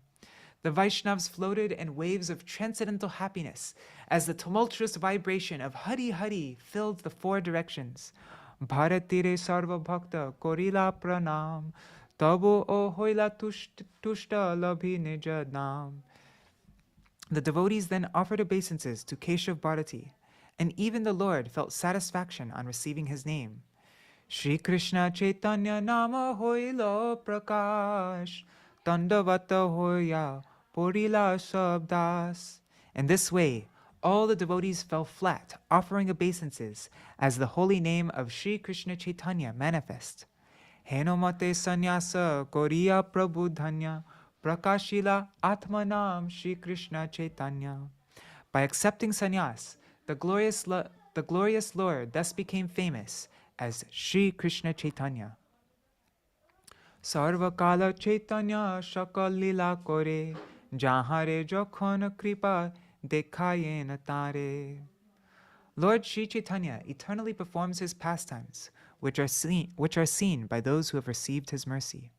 The Vaishnavs floated in waves of transcendental happiness as the tumultuous vibration of Hari Hari filled the four directions. Bharatire Sarva Bhakta Korila Pranam Tabu O Hoila Tushta Labhi Nija Nam. The devotees then offered obeisances to Keśava Bhāratī, and even the Lord felt satisfaction on receiving his name. Śrī Krishna Caitanya Nama Hoilo Prakash Dandavata Hoya Purila Sabdas. In this way, all the devotees fell flat, offering obeisances as the holy name of Śrī Krishna Caitanya manifest. Henomate Sannyāsa Koriya Prabhudhanya Prakashila Atmanam Shri Krishna Chaitanya. By accepting sannyas, the glorious Lord thus became famous as Shri Krishna Chaitanya. Sarvakala Chaitanya Shakal Lila Kore Jahare Jokhon Kripa Dekhaye Tare. Lord Śrī Caitanya eternally performs his pastimes, which are seen by those who have received his mercy.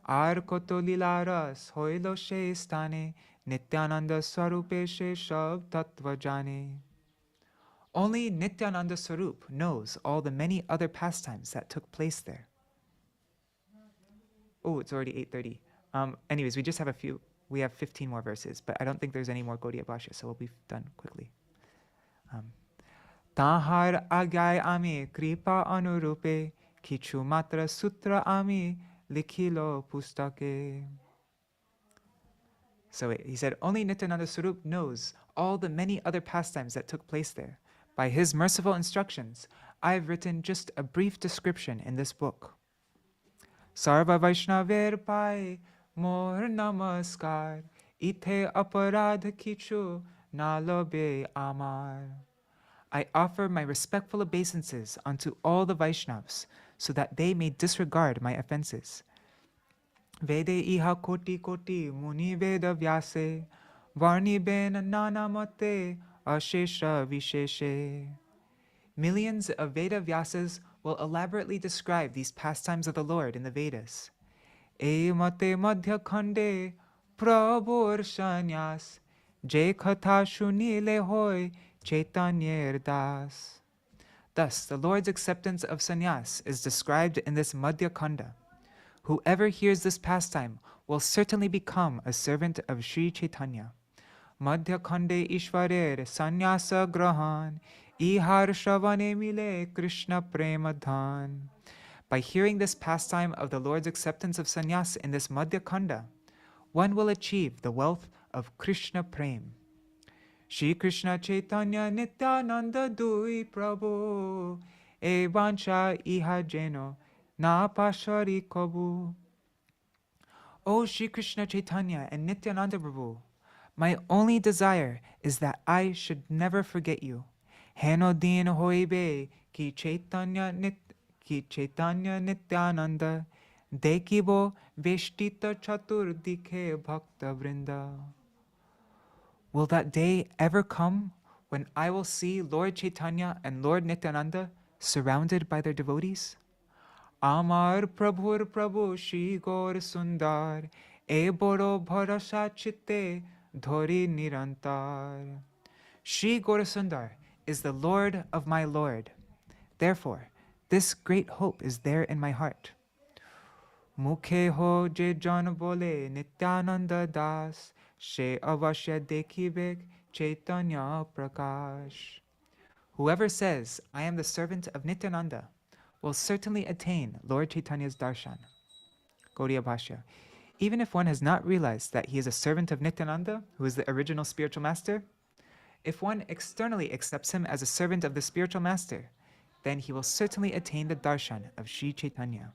Ar koto lilaras hoilo she stane Nityananda Swarupe she shab tattva jane. Only Nityananda Swarup knows all the many other pastimes that took place there. Oh, it's already 8:30. Anyways, we have 15 more verses, but I don't think there's any more Gaudiya Bhashya, so we'll be done quickly. Tahar agyay ami kripa anurupe kichu matra sutra ami likhilo pustake. So he said, only Nityananda Swarup knows all the many other pastimes that took place there. By his merciful instructions, I have written just a brief description in this book. Sarva Vaishnaver pai mor namaskar ite aparadha kichu nalobe amar. I offer my respectful obeisances unto all the Vaishnavas, so that they may disregard my offenses. Vede iha koti koti muni veda vyase varni ben nana mate ashesha visheshe. Millions of Veda Vyasas will elaborately describe these pastimes of the Lord in the Vedas. E mate Madhya-khaṇḍa prabhur sannyas je katha shunile hoy Chaitanya das. Thus, the Lord's acceptance of sannyas is described in this Madhya-khaṇḍa. Whoever hears this pastime will certainly become a servant of Śrī Caitanya. Madhya-khaṇḍe Ishvarer Sannyasa Grahan Ihar Shravane Mile Krishna Premadhan. By hearing this pastime of the Lord's acceptance of sannyas in this Madhya-khaṇḍa, one will achieve the wealth of Krishna Prem. Shri Krishna Chaitanya Nityananda Dui Prabhu E Vancha Iha Jeno Na Pashari Kabu. O Shri Krishna Chaitanya and Nityananda Prabhu, my only desire is that I should never forget you. Heno din hoibe ki Chaitanya Nityananda Dekibo Veshtita Chatur Dikhe Bhakta Vrinda. Will that day ever come when I will see Lord Chaitanya and Lord Nityananda surrounded by their devotees? Amar Prabhur Prabhu Shri Gaur Sundar E Boro Bharasa Chitte Dhori Nirantar. Shri Gaur Sundar is the Lord of my Lord. Therefore, this great hope is there in my heart. Mukhe ho je jan bole Nityananda Das she avashya dekhibek Chaitanya Prakash. Whoever says, I am the servant of Nityananda, will certainly attain Lord Chaitanya's darshan. Gaudiya Bhashya. Even if one has not realized that he is a servant of Nityananda, who is the original spiritual master, if one externally accepts him as a servant of the spiritual master, then he will certainly attain the darshan of Śrī Caitanya.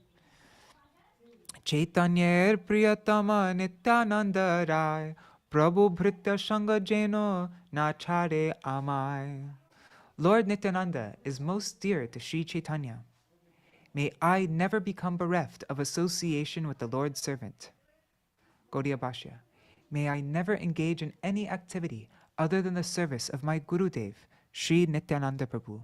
Chaitanya Priyatama Nityananda Rai Prabhu Bhritya Sangha Jeno Nachare Amai. Lord Nityananda is most dear to Śrī Caitanya. May I never become bereft of association with the Lord's servant. Gaudiya Bhashya. May I never engage in any activity other than the service of my Gurudev, Śrī Nityananda Prabhu.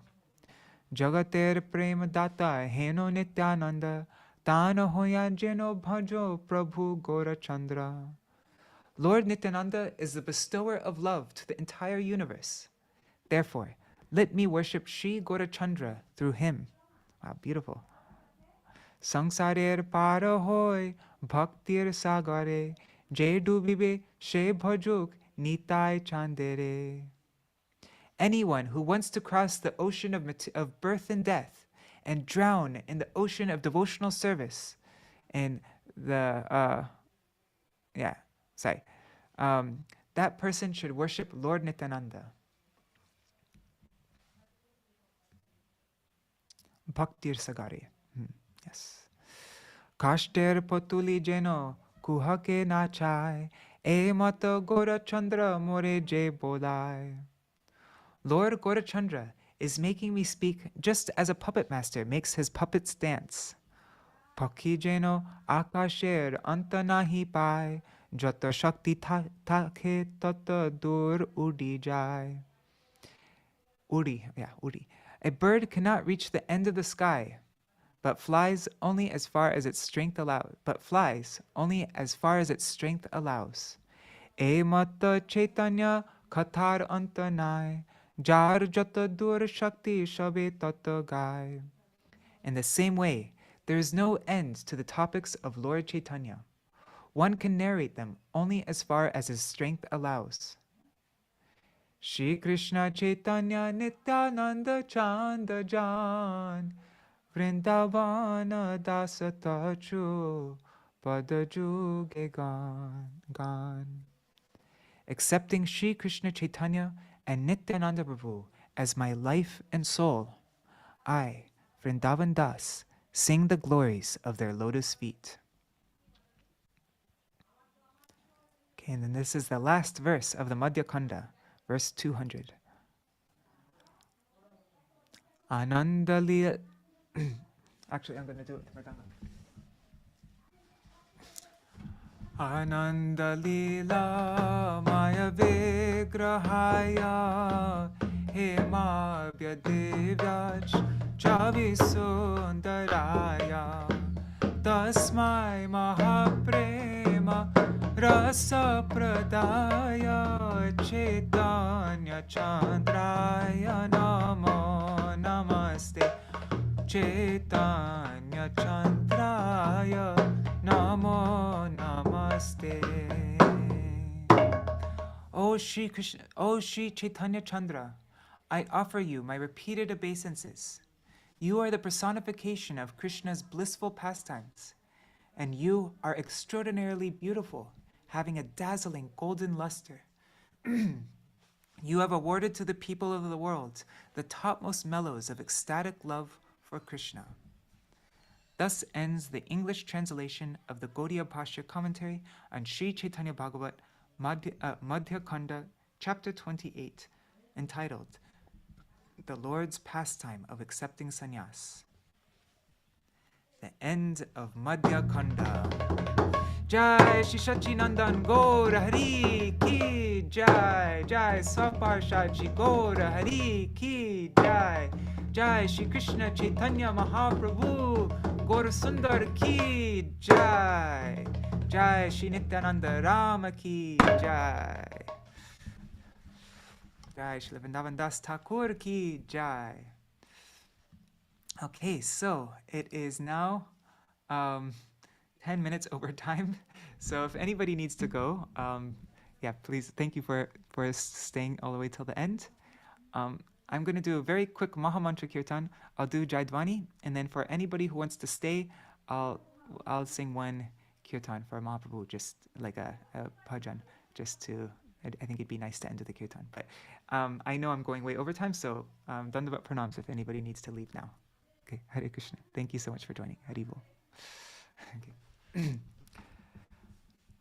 Jagater Prema Data Heno Nityananda Tana Hoya Jeno Bhajo Prabhu Gora Chandra. Lord Nityananda is the bestower of love to the entire universe. Therefore, let me worship Śrī Gaurachandra through him. Wow, beautiful. Sangsarer para hoy bhaktir sagare je dubibe she bhajuk nitai chandere. Anyone who wants to cross the ocean of birth and death and drown in the ocean of devotional service and that person should worship Lord Nityananda. Bhaktir Sagari. Yes. Kashter potuli jeno kuhake nachai e mata Gaurachandra more je bolai. Lord Gaurachandra is making me speak just as a puppet master makes his puppets dance. Pakhi jeno akasher anta nahi pai jata shakti takhe tata dur udi jai. Udi. A bird cannot reach the end of the sky, but flies only as far as its strength allows. E mata Chaitanya kathar anta nai jar jata dur shakti shabe tata gai. In the same way, there is no end to the topics of Lord Chaitanya. One can narrate them only as far as his strength allows. Shri Krishna Chaitanya Nityananda Chanda Jan Vrindavana Dasa Tachu Padajuge Gan. Accepting Shri Krishna Chaitanya and Nityananda Prabhu as my life and soul, I, Vrindavan Das, sing the glories of their lotus feet. Okay, and then this is the last verse of the Madhya-khaṇḍa, verse 200. Anandali. Actually, I'm going to do it. Anandalila Maya Vigrahaya Hemabhya Divyaj Chavisundaraya Tasmai Mahaprema Rasa Pradaya Chaitanya Chandraya Namo Namaste Chaitanya Chandraya Namo Namaste. O Shri Krishna, O Shri Chaitanya Chandra, I offer you my repeated obeisances. You are the personification of Krishna's blissful pastimes, and you are extraordinarily beautiful, having a dazzling golden luster. You have awarded to the people of the world the topmost mellows of ecstatic love for Krishna. Thus ends the English translation of the Gaudiya Bhashya commentary on Śrī Caitanya-bhāgavata, Madhya-khaṇḍa, chapter 28, entitled The Lord's Pastime of Accepting Sannyāsa. The end of Madhya-khaṇḍa. Jai Shri Sachinandan Gaura Hari Ki Jai. Jai Saparshaji Gaura Hari Ki Jai. Jai Shri Krishna Chaitanya Mahaprabhu Gaura Sundar Ki Jai. Jai Shri Nityananda Rama Ki Jai. Jai Shri Vrindavan Das Thakur Ki Jai. Okay, so it is now 10 minutes over time. So if anybody needs to go, please, thank you for staying all the way till the end. I'm going to do a very quick Mahamantra Kirtan. I'll do Jaidvani, and then for anybody who wants to stay, I'll sing one Kirtan for Mahaprabhu, just like a bhajan, just to, I think it'd be nice to end with the Kirtan. But I know I'm going way over time, so Dandavat Pranams if anybody needs to leave now. Okay, Hare Krishna. Thank you so much for joining. Hare Bol. Okay.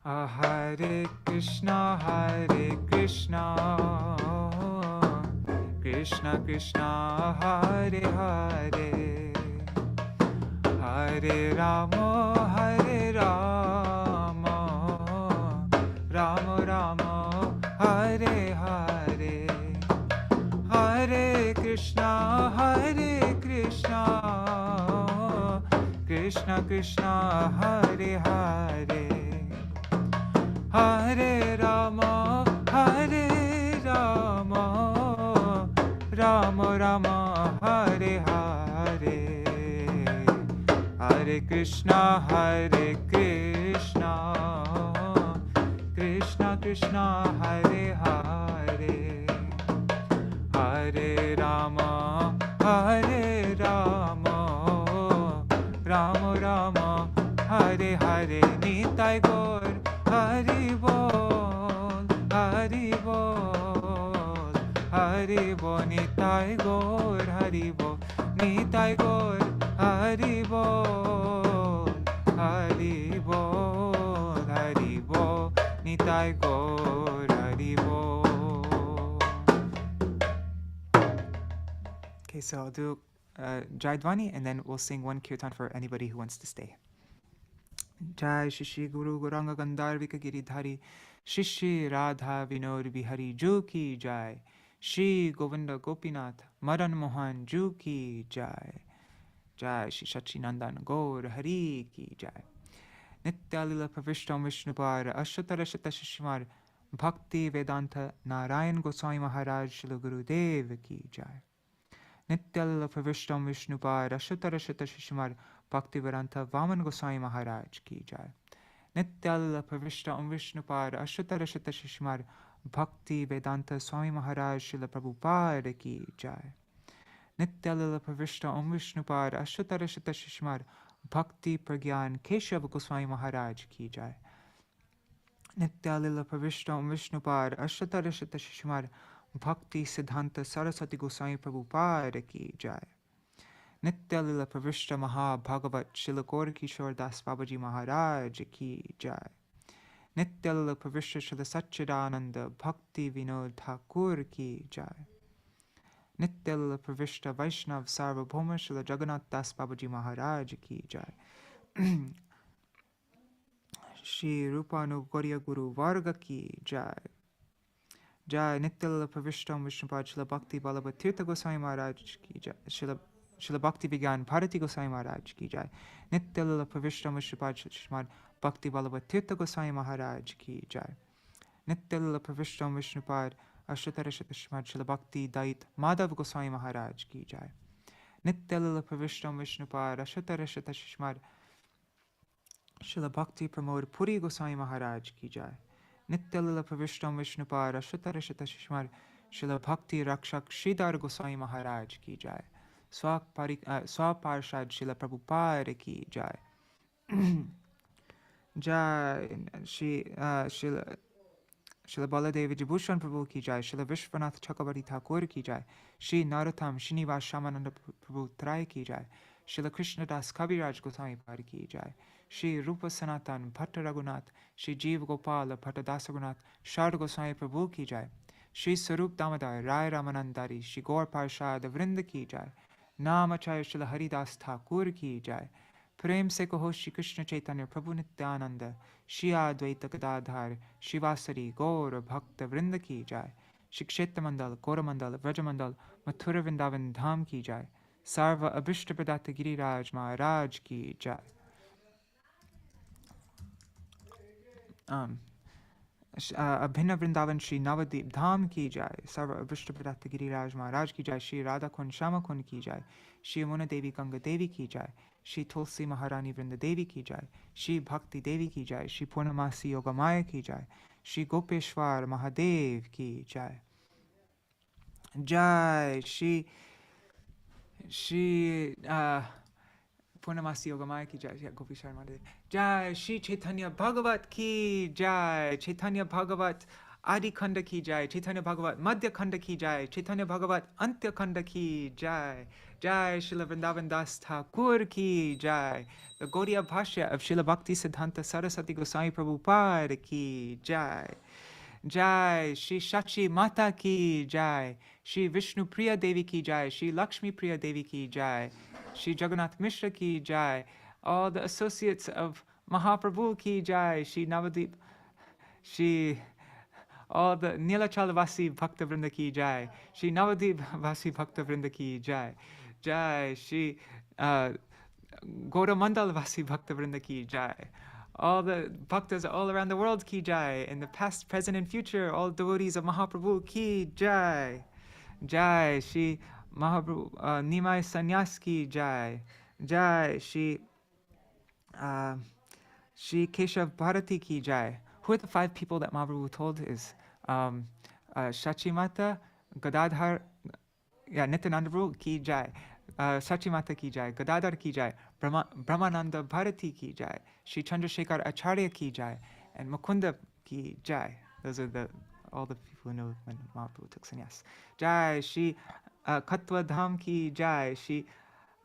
Hare Krishna, Krishna Krishna, Hare Hare, Hare Rama, Rama Rama, Hare Hare, Hare Krishna, Krishna Krishna, Hare Hare, Hare Rama, Rama Rama, Hare Hare, Hare Krishna, Krishna Krishna, Hare Hare, Hare Rama, Rama Rama, Hare Hare, Nitai Gaur, Hari Bol, Hari Bol, Hari Bol, Nitai Gaur, Hari Bol, Nitai Gaur, Hari Bol, Hari Bol, Hari Bol, Nitai Gaur, Hari Bol. Okay, so I'll do Jaidvani, and then we'll sing one kirtan for anybody who wants to stay. Jai Shri Guru Gauranga Gandharvika Giridhari Shri Radha Vinod Bihari Ju Ki Jai, Shri Govinda Gopinath Madan Mohan Ju Ki Jai, Jai Shri Sachinandan Gaur Hari Ki Jai, Nityalila Pravishtam Vishnupar Ashtatarashata Shishimar Bhakti Vedanta Narayan Goswami Maharaj Shri Guru Dev Ki Jai, Nityalila Pravishtam Vishnupar Ashtatarashata Shishimar Bhakti Vedanta Vaman Goswami Maharaj Ki Jai, Nityalila Pravishtam Vishnupar Ashtatarashata Shishimar Bhakti Vedanta Swami Maharaj Srila Prabhupada Ki Jai, Nityalila Pravishtam Vishnupar Ashtatarashata Shishimar Bhakti Pragyan Keśava Goswami Maharaj Ki Jai, Nityalila Pravishtam Vishnupar Ashtatarashata Shishimar Bhakti Siddhanta Saraswati Goswami Prabhupada Ki Jai, Nityalila Pravishta Maha Bhagavat Srila Gaur Kishore Das Babaji Maharaj Ki Jai, Nityalila Pravishta Srila Satchidananda Bhakti Vinod Thakur Ki Jai, Nityalila Pravishta Vaishnav Sarvabhauma Srila Jagannath Das Babaji Maharaj Ki Jai, Shri Rupanugorya Guru Varga Ki Jai, Jai Nityalila Pravishtam Vishnupad Srila Bhakti Vallabha Tirtha Goswami Maharaj Ki Jai, Srila Bhakti Vigyan Bharati Goswami Maharaj Ki Jai, Nityalila Pravishtam Vishnupad Srila Bhakti Vallabha Tirtha Goswami Maharaj Ki Jai, Nityalila Pravishtam Vishnupad Ashtatarashata Shrimad Srila Bhakti Dait Madhav Goswami Maharaj Ki Jai, Nityalila Pravishtam Vishnupad Ashtatarashata Shrimad Srila Bhakti Pramod Puri Goswami Maharaj Ki Jai, Nityalila Pravishtam Vishnupad Ashtatarashata Shrimad Srila Bhakti Rakshak Sridhar Goswami Maharaj Ki Jai, Swaparshad Srila Prabhupada Ki Jai, Jai Srila Baladev Vijibhushan Prabhu Ki Jai, Srila Vishwanath Chakravarti Thakur Ki Jai, Shri Narottam Srinivas Shamananda Prabhu Trai Ki Jai, Srila Krishnadas Kaviraj Goswami Pad Ki Jai, Shri Rupa Sanatan Bhatta Raghunath, Shri Jeev Gopala Bhatta Dasa Raghunath Shard Goswami Prabhu Ki Jai, Shri Sarup Damodar Rai Ramanandari Shri Gaur Parshad Vrinda Ki Jai, Namacharya Srila Haridas Thakur Ki Jai, Prem se kaho Shri Krishna Chaitanya Prabhu Nityananda, Shri Advaita Gadadhar, Shivasari Gaur Bhakta Vrinda Ki Jai, Shri Kshetra Mandal, Gora Mandal, Vraja Mandal, Mathura Vrindavan Dham Ki Jai, Sarva Abhishta Pradata Giriraj Maharaj Ki Jai. Abhinna Vrindavan Shri Navadip Dham Ki Jai, Sarva Abhishta Pradata Giriraj Maharaj Ki Jai, Shri Radha Kun Shama Kun Ki Jai, Shri Yamuna Devi Ganga Devi Ki Jai, Shri Tulsi Maharani Vrinda Devi Ki Jai, Shri Bhakti Devi Ki Jai, Shri Purnamasi Yogamaya Ki Jai, Shri Gopeshwar Mahadev Ki Jai, Jai Shri Purnamasi Yogamaya ki jai. Gopi Sharma de. Jai Śrī Caitanya-bhāgavata ki jai. Caitanya-bhāgavata Adi Khanda ki jai. Caitanya-bhāgavata Madhya-khaṇḍa ki jai. Caitanya-bhāgavata Antya-khaṇḍa ki jai. Jai Srila Vrindavan Das Thakur ki jai. The Gaudiya Bhashya of Srila Bhakti Siddhanta Saraswati Goswami Prabhupada ki jai. Jai Shri Shachi Mata ki jai. Shri Vishnu Priya Devi ki jai. Shri Lakshmi Priya Devi ki jai. Shri Jagannath Mishra ki jai. All the associates of Mahaprabhu ki jai. Shri Navadip, Shri all the Nilachal Vasi Bhakta Vrinda ki jai. Shri Navadip Vasi Bhakta Vrinda ki jai. Jai Shri Gaura Vasi Bhakta Vrinda ki jai. All the bhaktas all around the world ki jai. In the past, present, and future, all devotees of Mahaprabhu ki jai. Jai Shri Mahaprabhu Nimai Sannyas ki jai. Jai Shri Keśava Bhāratī ki jai. Who are the 5 people that Mahaprabhu told is Shachimata, Gadadhar, Nityananda Prabhu ki jai. Shachimata ki jai, Gadadhar ki jai, Brahmananda Bharati ki jai, Shri Chandrasekhar Acharya ki jai, and Mukunda ki jai. Those are all the people who know when Mahaprabhu took sannyas. Jai Shri Katwa Dham ki jai, Shri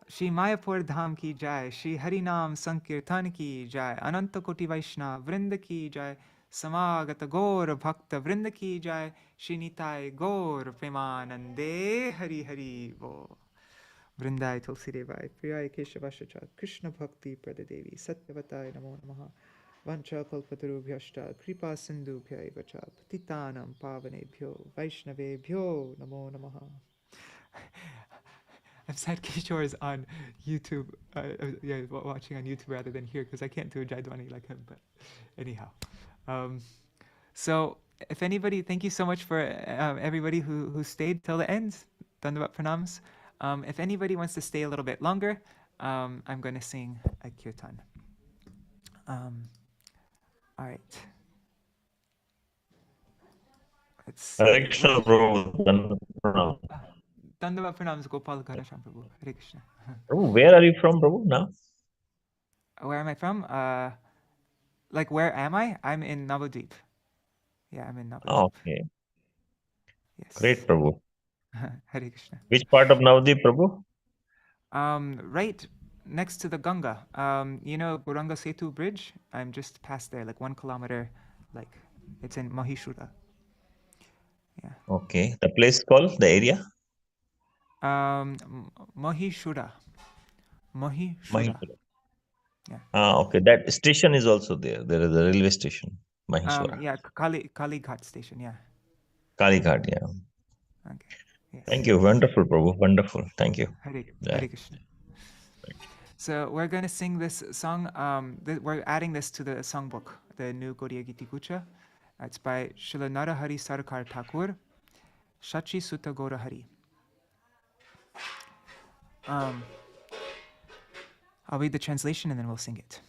Mayapur Dham ki jai, Shri Harinam Sankirtan ki jai, Ananta Koti Vaishnava Vrinda ki jai, Samagata Gaur Bhakta Vrinda ki jai, Shri Nitai Gaur Premanande Hari Hari Bo. Vrindai Tulsi Devai, Priyai Keśava Bhāratī, Krishna Bhakti Pradadevi, Satyavatai Namo Namaha, Vancha Kalpatarubhyashta, Kripa Sindhubhya Vacha, Patitanam Pavanebhyo, Vaishnavebhyo Namo Namaha. I've said Kishore is on YouTube, watching on YouTube rather than here because I can't do a Jaidwani like him, but anyhow. So if anybody, thank you so much for everybody who stayed till the end. Dandavat pranams. If anybody wants to stay a little bit longer, I'm going to sing a kirtan. All right. Let's see. Hare Krishna, Prabhu. Dandavat pranams, Gopal Ghanasham Prabhu. Hare Krishna. Prabhu, where are you from, Prabhu, now? Where am I from? Like, where am I? I'm in Navadvip. Yeah, I'm in Navadvip. Oh, okay. Yes. Great, Prabhu. Hare Krishna. Which part of Navadvip, Prabhu? Right next to the Ganga. You know Guranga Setu Bridge? I'm just past there, like 1 kilometer. Like, it's in Mahishura. Yeah. Okay. The place called, the area? Mahishura. Mahishura. Yeah. Okay. That station is also there. There is a railway station, Mahishwara. Yeah, Kali Ghat station, yeah. Kali Ghat, yeah. Okay. Yes. Thank you. Wonderful, Prabhu. Wonderful. Thank you. Hare Krishna. So we're going to sing this song. We're adding this to the songbook, the new Gaudiya Giti Gucha. It's by Srila Narahari Sarkar Thakur, Shachi Sutta Gaura Hari. I'll read the translation and then we'll sing it.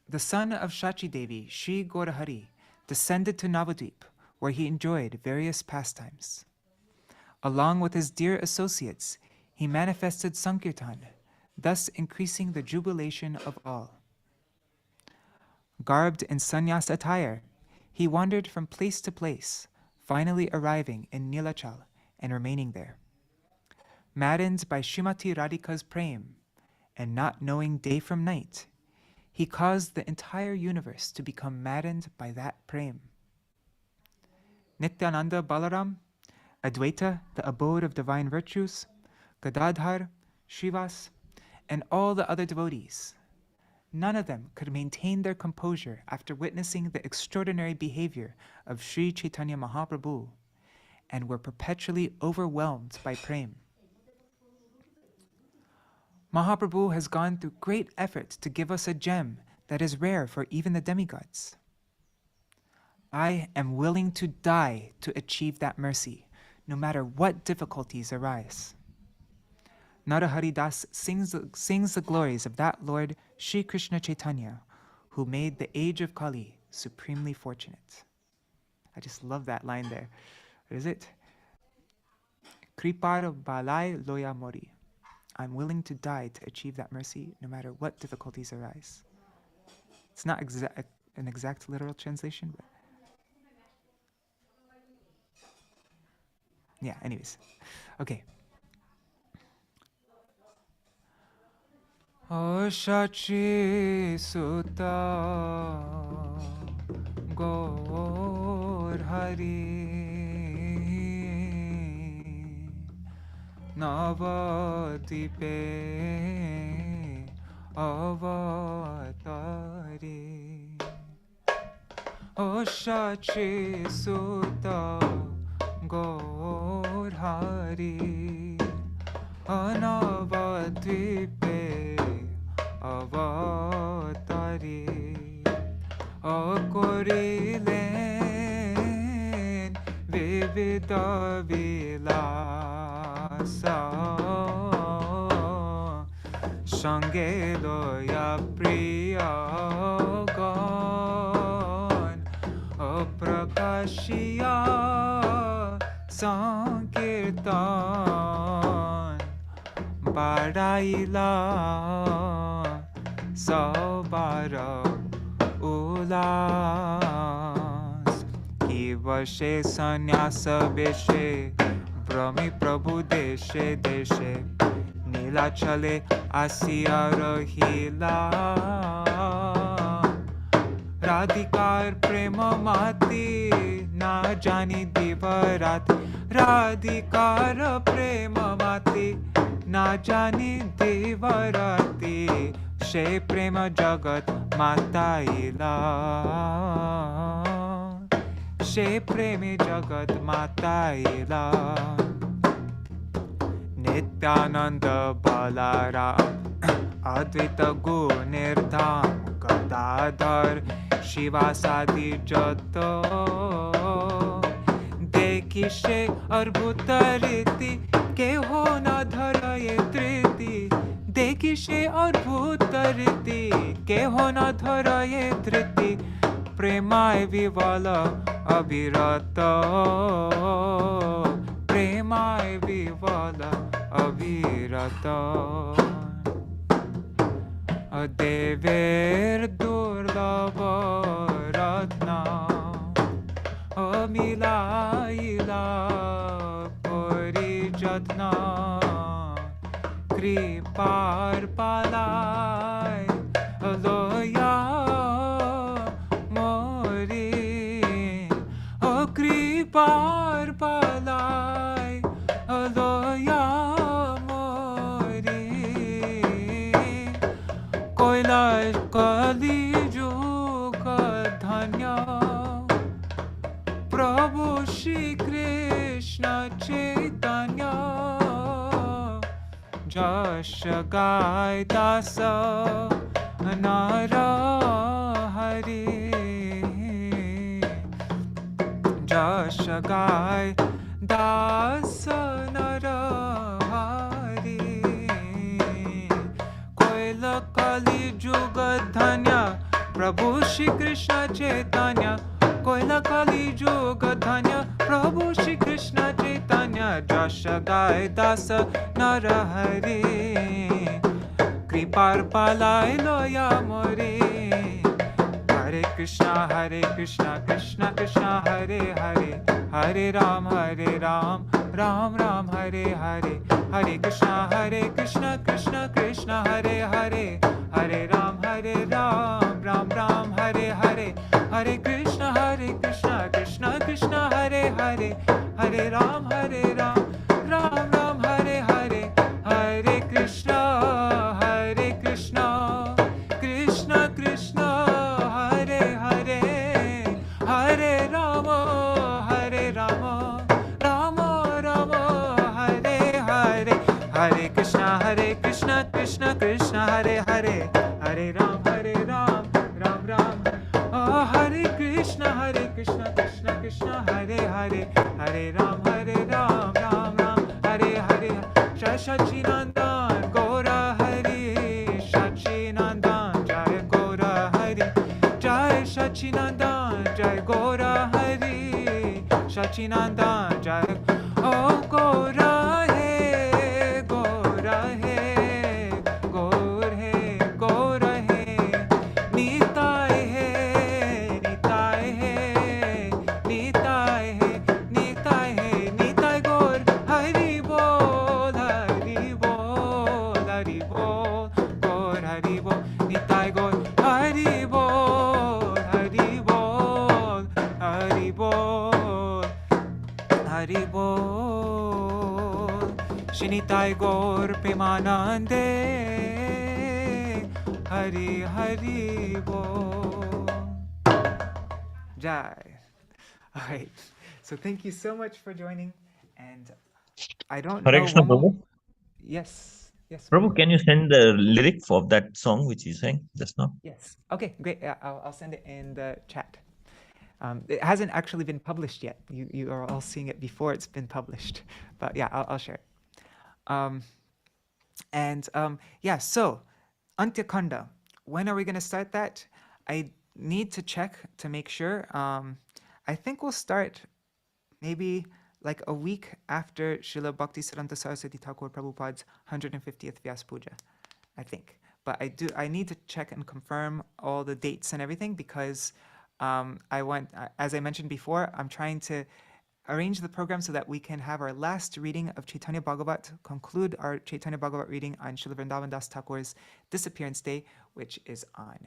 The son of Shachi Devi, Śrī Gaura Hari, descended to Navadvip, where he enjoyed various pastimes. Along with his dear associates, he manifested Sankirtan, thus increasing the jubilation of all. Garbed in sannyasa attire, he wandered from place to place, finally arriving in Nilachal and remaining there. Maddened by Srimati Radhika's prem, and not knowing day from night, he caused the entire universe to become maddened by that prem. Nityananda Balaram, Advaita, the abode of divine virtues, Gadadhar, Srivas, and all the other devotees, none of them could maintain their composure after witnessing the extraordinary behavior of Śrī Caitanya-Mahaprabhu, and were perpetually overwhelmed by prem. Mahaprabhu has gone through great effort to give us a gem that is rare for even the demigods. I am willing to die to achieve that mercy, no matter what difficulties arise. Narahari Das sings the glories of that Lord Sri Krishna Chaitanya, who made the age of Kali supremely fortunate. I just love that line there. What is it? Kripar balai loya mori. I'm willing to die to achieve that mercy, no matter what difficulties arise. It's not an exact literal translation, but yeah, anyways. Okay. O Shachi Sutta Gaur Hari Navadipe Avatari. O Shachi Sutta Gaur Hari Anavadipe Avatari Akorilen Vivida Vilasa Shangeloya Priyagan Aprakashiya Sankirtan Badaila Sabara Ulas Ki Vashe Sannyāsa Beshe Brahmi Prabhu Deshe Deshe Nila Chale Asiya Rahila Radhikar Prema Mati Na Jani Divarati Radhikar Prema Mati Na Jani Divarati She Prema Jagat Mata Ila She Prema Jagat Mata Ila Nityananda Balaram Advaita Gunirtam Gadadhar Shivasadi Jato Dekishe Arbhutariti Keho na dharaye triti Dekishe Arbhutariti Keho na dharaye triti Premai Vivala Abhirata Premai Vivala Abhirata Dever Durlava Ratna Amilaila Parijatna Kripar Palai Loya Mori Kripar Palai Loya Mori Koila Kali Juga Dhanya Prabhu Śrī Krishna Caitanya Jasya Gai Dasa Nara Hari Jasya Gai Dasa Nara Hari Koila Kali Juga Dhanya Prabhu Śrī Krishna Caitanya Koila Kali Juga Dhanya Prabhu Śrī Krishna Caitanya Jasya Gai Dasa Nara Hari Kripar Palai Loya Mori Hare Krishna Krishna Krishna Hare Hare Hare Ram Ram Ram Hare Hare Hare Krishna Krishna Krishna Hare Hare Hare Ram Ram Ram Hare Hare Hare Krishna Krishna Krishna Hare Hare Hare Ram Ram Ram Hare Hare Hare Krishna Krishna Krishna Hare Hare Hare Rama Rama Hare Hare Hare Krishna Krishna Krishna Hare Hare Hare Ram Ram Oh Hare Krishna Krishna Krishna Hare Hare Hare Ram Ram Hare Hare Shachinandan Gora Hari Shachinandan Jai Gora Hari Jai Shachinandan Jai Gora Hari Shachinandan Jai Oh Gora bol. Shinitai Gaur Premanande. Hari Hari Bol. Jai. All right. So thank you so much for joining. And I don't Hare know Krishna, one more. Prabhu. Yes. Yes. Prabhu, can you send the lyric of that song which you sang just now? Yes. Okay. Great. Yeah, I'll send it in the chat. It hasn't actually been published yet. You are all seeing it before it's been published. But yeah, I'll share it. Yeah. So Antya-khaṇḍa. When are we going to start that? I need to check to make sure. I think we'll start maybe like a week after Srila Bhaktisiddhanta Saraswati Thakur Prabhupada's 150th Vyas Puja, I think. But I need to check and confirm all the dates and everything because as I mentioned before, I'm trying to arrange the program so that we can have our last reading of Caitanya-bhāgavata, conclude our Caitanya-bhāgavata reading on Srila Vrindavan Das Thakur's disappearance day, which is on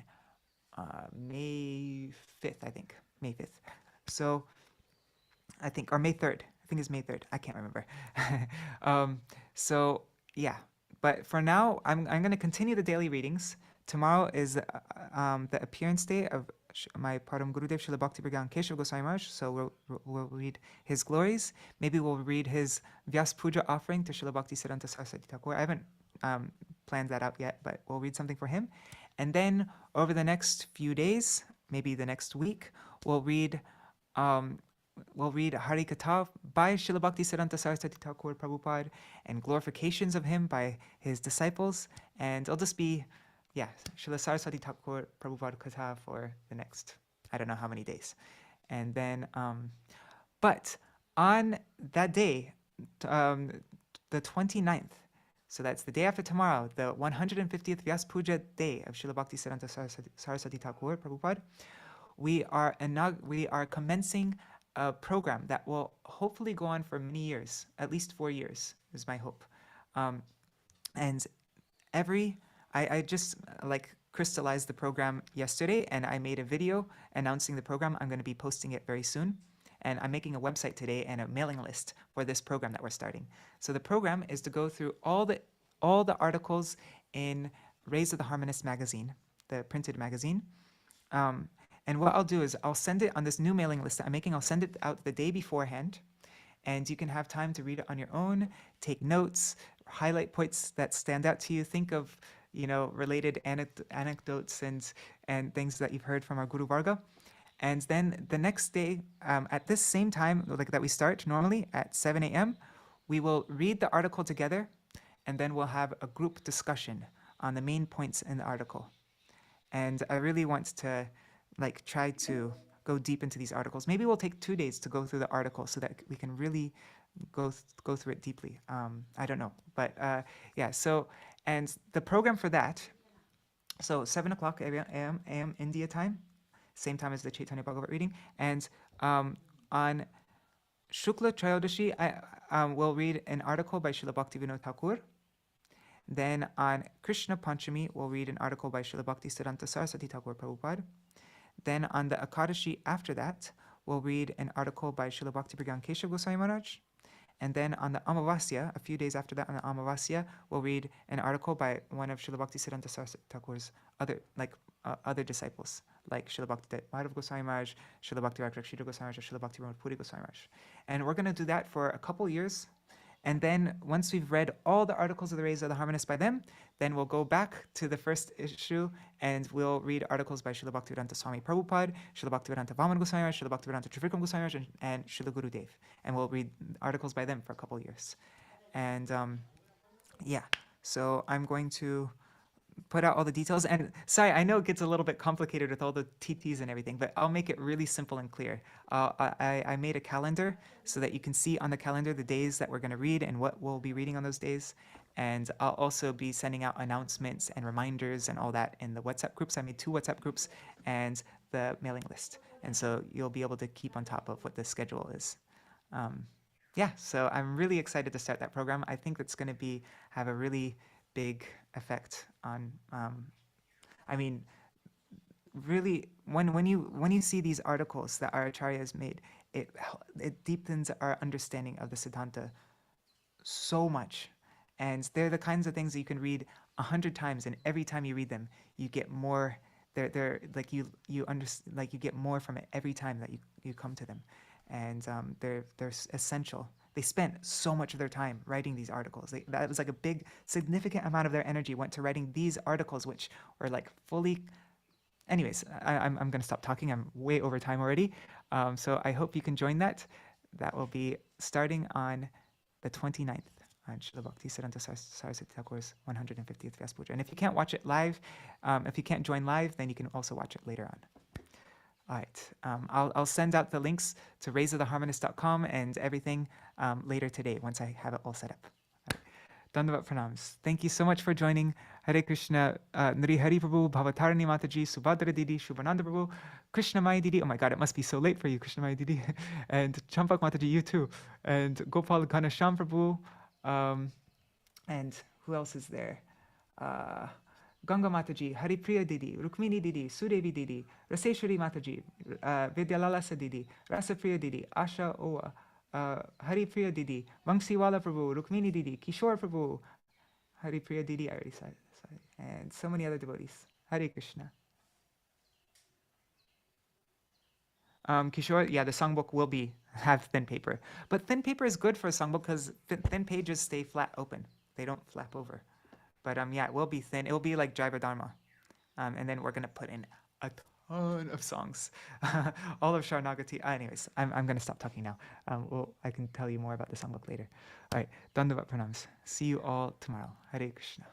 May 5th, I think. May 5th. So I think, or May 3rd. I think it's May 3rd. I can't remember. So yeah, but for now, I'm going to continue the daily readings. Tomorrow is the appearance day of my Param Gurudev Srila Bhakti Brigyan Keśava Goswami Maharaj. So we'll read his glories. Maybe we'll read his Vyas Puja offering to Srila Bhakti Siddhanta Saraswati Thakur. I haven't planned that out yet, but we'll read something for him. And then over the next few days, maybe the next week, we'll read Hari Katha by Srila Bhakti Siddhanta Saraswati Thakur Prabhupada and glorifications of him by his disciples. And it'll just be, Srila Saraswati Thakur Prabhupada Katha for the next, I don't know how many days. And then, but on that day, the 29th, so that's the day after tomorrow, the 150th Vyas Puja day of Srila Bhakti Siddhanta Saraswati Thakur Prabhupada, we are commencing a program that will hopefully go on for many years, at least 4 years is my hope. And I just crystallized the program yesterday, and I made a video announcing the program. I'm going to be posting it very soon. And I'm making a website today and a mailing list for this program that we're starting. So the program is to go through all the articles in Rays of the Harmonist magazine, the printed magazine. And what I'll do is I'll send it on this new mailing list that I'm making. I'll send it out the day beforehand, and you can have time to read it on your own, take notes, highlight points that stand out to you. Think of related anecdotes and things that you've heard from our Guru Varga. And then the next day, at this same time that we start normally at 7 a.m., we will read the article together, and then we'll have a group discussion on the main points in the article. And I really want to try to go deep into these articles. Maybe we'll take 2 days to go through the article so that we can really go through it deeply. I don't know, but So, and the program for that, so 7 o'clock a.m. India time, same time as the Caitanya-bhāgavata reading, and on Shukla Trayodashi, we'll read an article by Srila Bhaktivinoda Thakur. Then on Krishna Panchami, we'll read an article by Srila Bhakti Siddhanta Saraswati Thakur Prabhupada. Then on the Akadashi after that, we'll read an article by Srila Bhakti Brigyan Keśava Goswami Maharaj. And then on the Amavasya, a few days after that on the Amavasya, we'll read an article by one of Srila Bhakti Siddhanta Saraswati Thakur's other disciples, like Srila Bhakti Madhava Goswami Maharaj, Srila Bhakti Rakshita Goswami Maharaj, or Srila Bhakti Pramod Puri Goswami Maharaj. And we're going to do that for a couple years. And then once we've read all the articles of the Rays of the Harmonist by them, then we'll go back to the first issue and we'll read articles by Srila Bhaktivedanta Swami Prabhupada, Srila Bhaktivedanta Vaman Goswami Maharaj, Srila Bhaktivedanta Trivikram Goswami Maharaj, and Srila Gurudev. And we'll read articles by them for a couple years. And so I'm going to put out all the details. And sorry, I know it gets a little bit complicated with all the TTs and everything, but I'll make it really simple and clear. I made a calendar so that you can see on the calendar the days that we're going to read and what we'll be reading on those days. And I'll also be sending out announcements and reminders and all that in the WhatsApp groups. I made 2 WhatsApp groups and the mailing list. And so you'll be able to keep on top of what the schedule is. So I'm really excited to start that program. I think it's going to have a really big effect on, really, when you see these articles that our acharyas made, it deepens our understanding of the Siddhanta so much. And they're the kinds of things that you can read 100 times, and every time you read them, you get more. They're like you understand, like you get more from it every time that you come to them, and they're essential. They spent so much of their time writing these articles. That was like a big, significant amount of their energy went to writing these articles, which were like fully. Anyways, I'm going to stop talking. I'm way over time already. So I hope you can join that. That will be starting on the 29th on Srila Bhaktisiddhanta Saraswati Thakur's 150th Vyasa Puja. And if you can't watch it live, if you can't join live, then you can also watch it later on. All right. I'll send out the links to raiseoftheharmonist.com and everything later today once I have it all set up. Dandavat pranams. Thank you so much for joining. Hare Krishna, Nri Hari Prabhu, Bhavatarani Mataji, Subhadra Didi, Shubhananda Prabhu, Krishna Mai Didi. Oh my God, it must be so late for you, Krishna Mai Didi. And Champak Mataji, you too. And Gopal Ghanasham Prabhu. And who else is there? Ganga Mataji, Haripriya Didi, Rukmini Didi, Sudevi Didi, Raseshwari Mataji, Vidyalalasa Didi, Rasapriya Didi, Asha Oa, Haripriya Didi, Vangsiwala Prabhu, Rukmini Didi, Kishore Prabhu, Haripriya Didi, I already said, sorry, and so many other devotees. Hare Krishna. Kishore, yeah, the songbook will have thin paper. But thin paper is good for a songbook because thin pages stay flat open. They don't flap over. But yeah, it will be thin. It will be like Driver Dharma. And then we're going to put in a ton of songs. All of Sharanagati. Anyways, I'm going to stop talking now. I can tell you more about the songbook later. All right, Dandavat pranams. See you all tomorrow. Hare Krishna.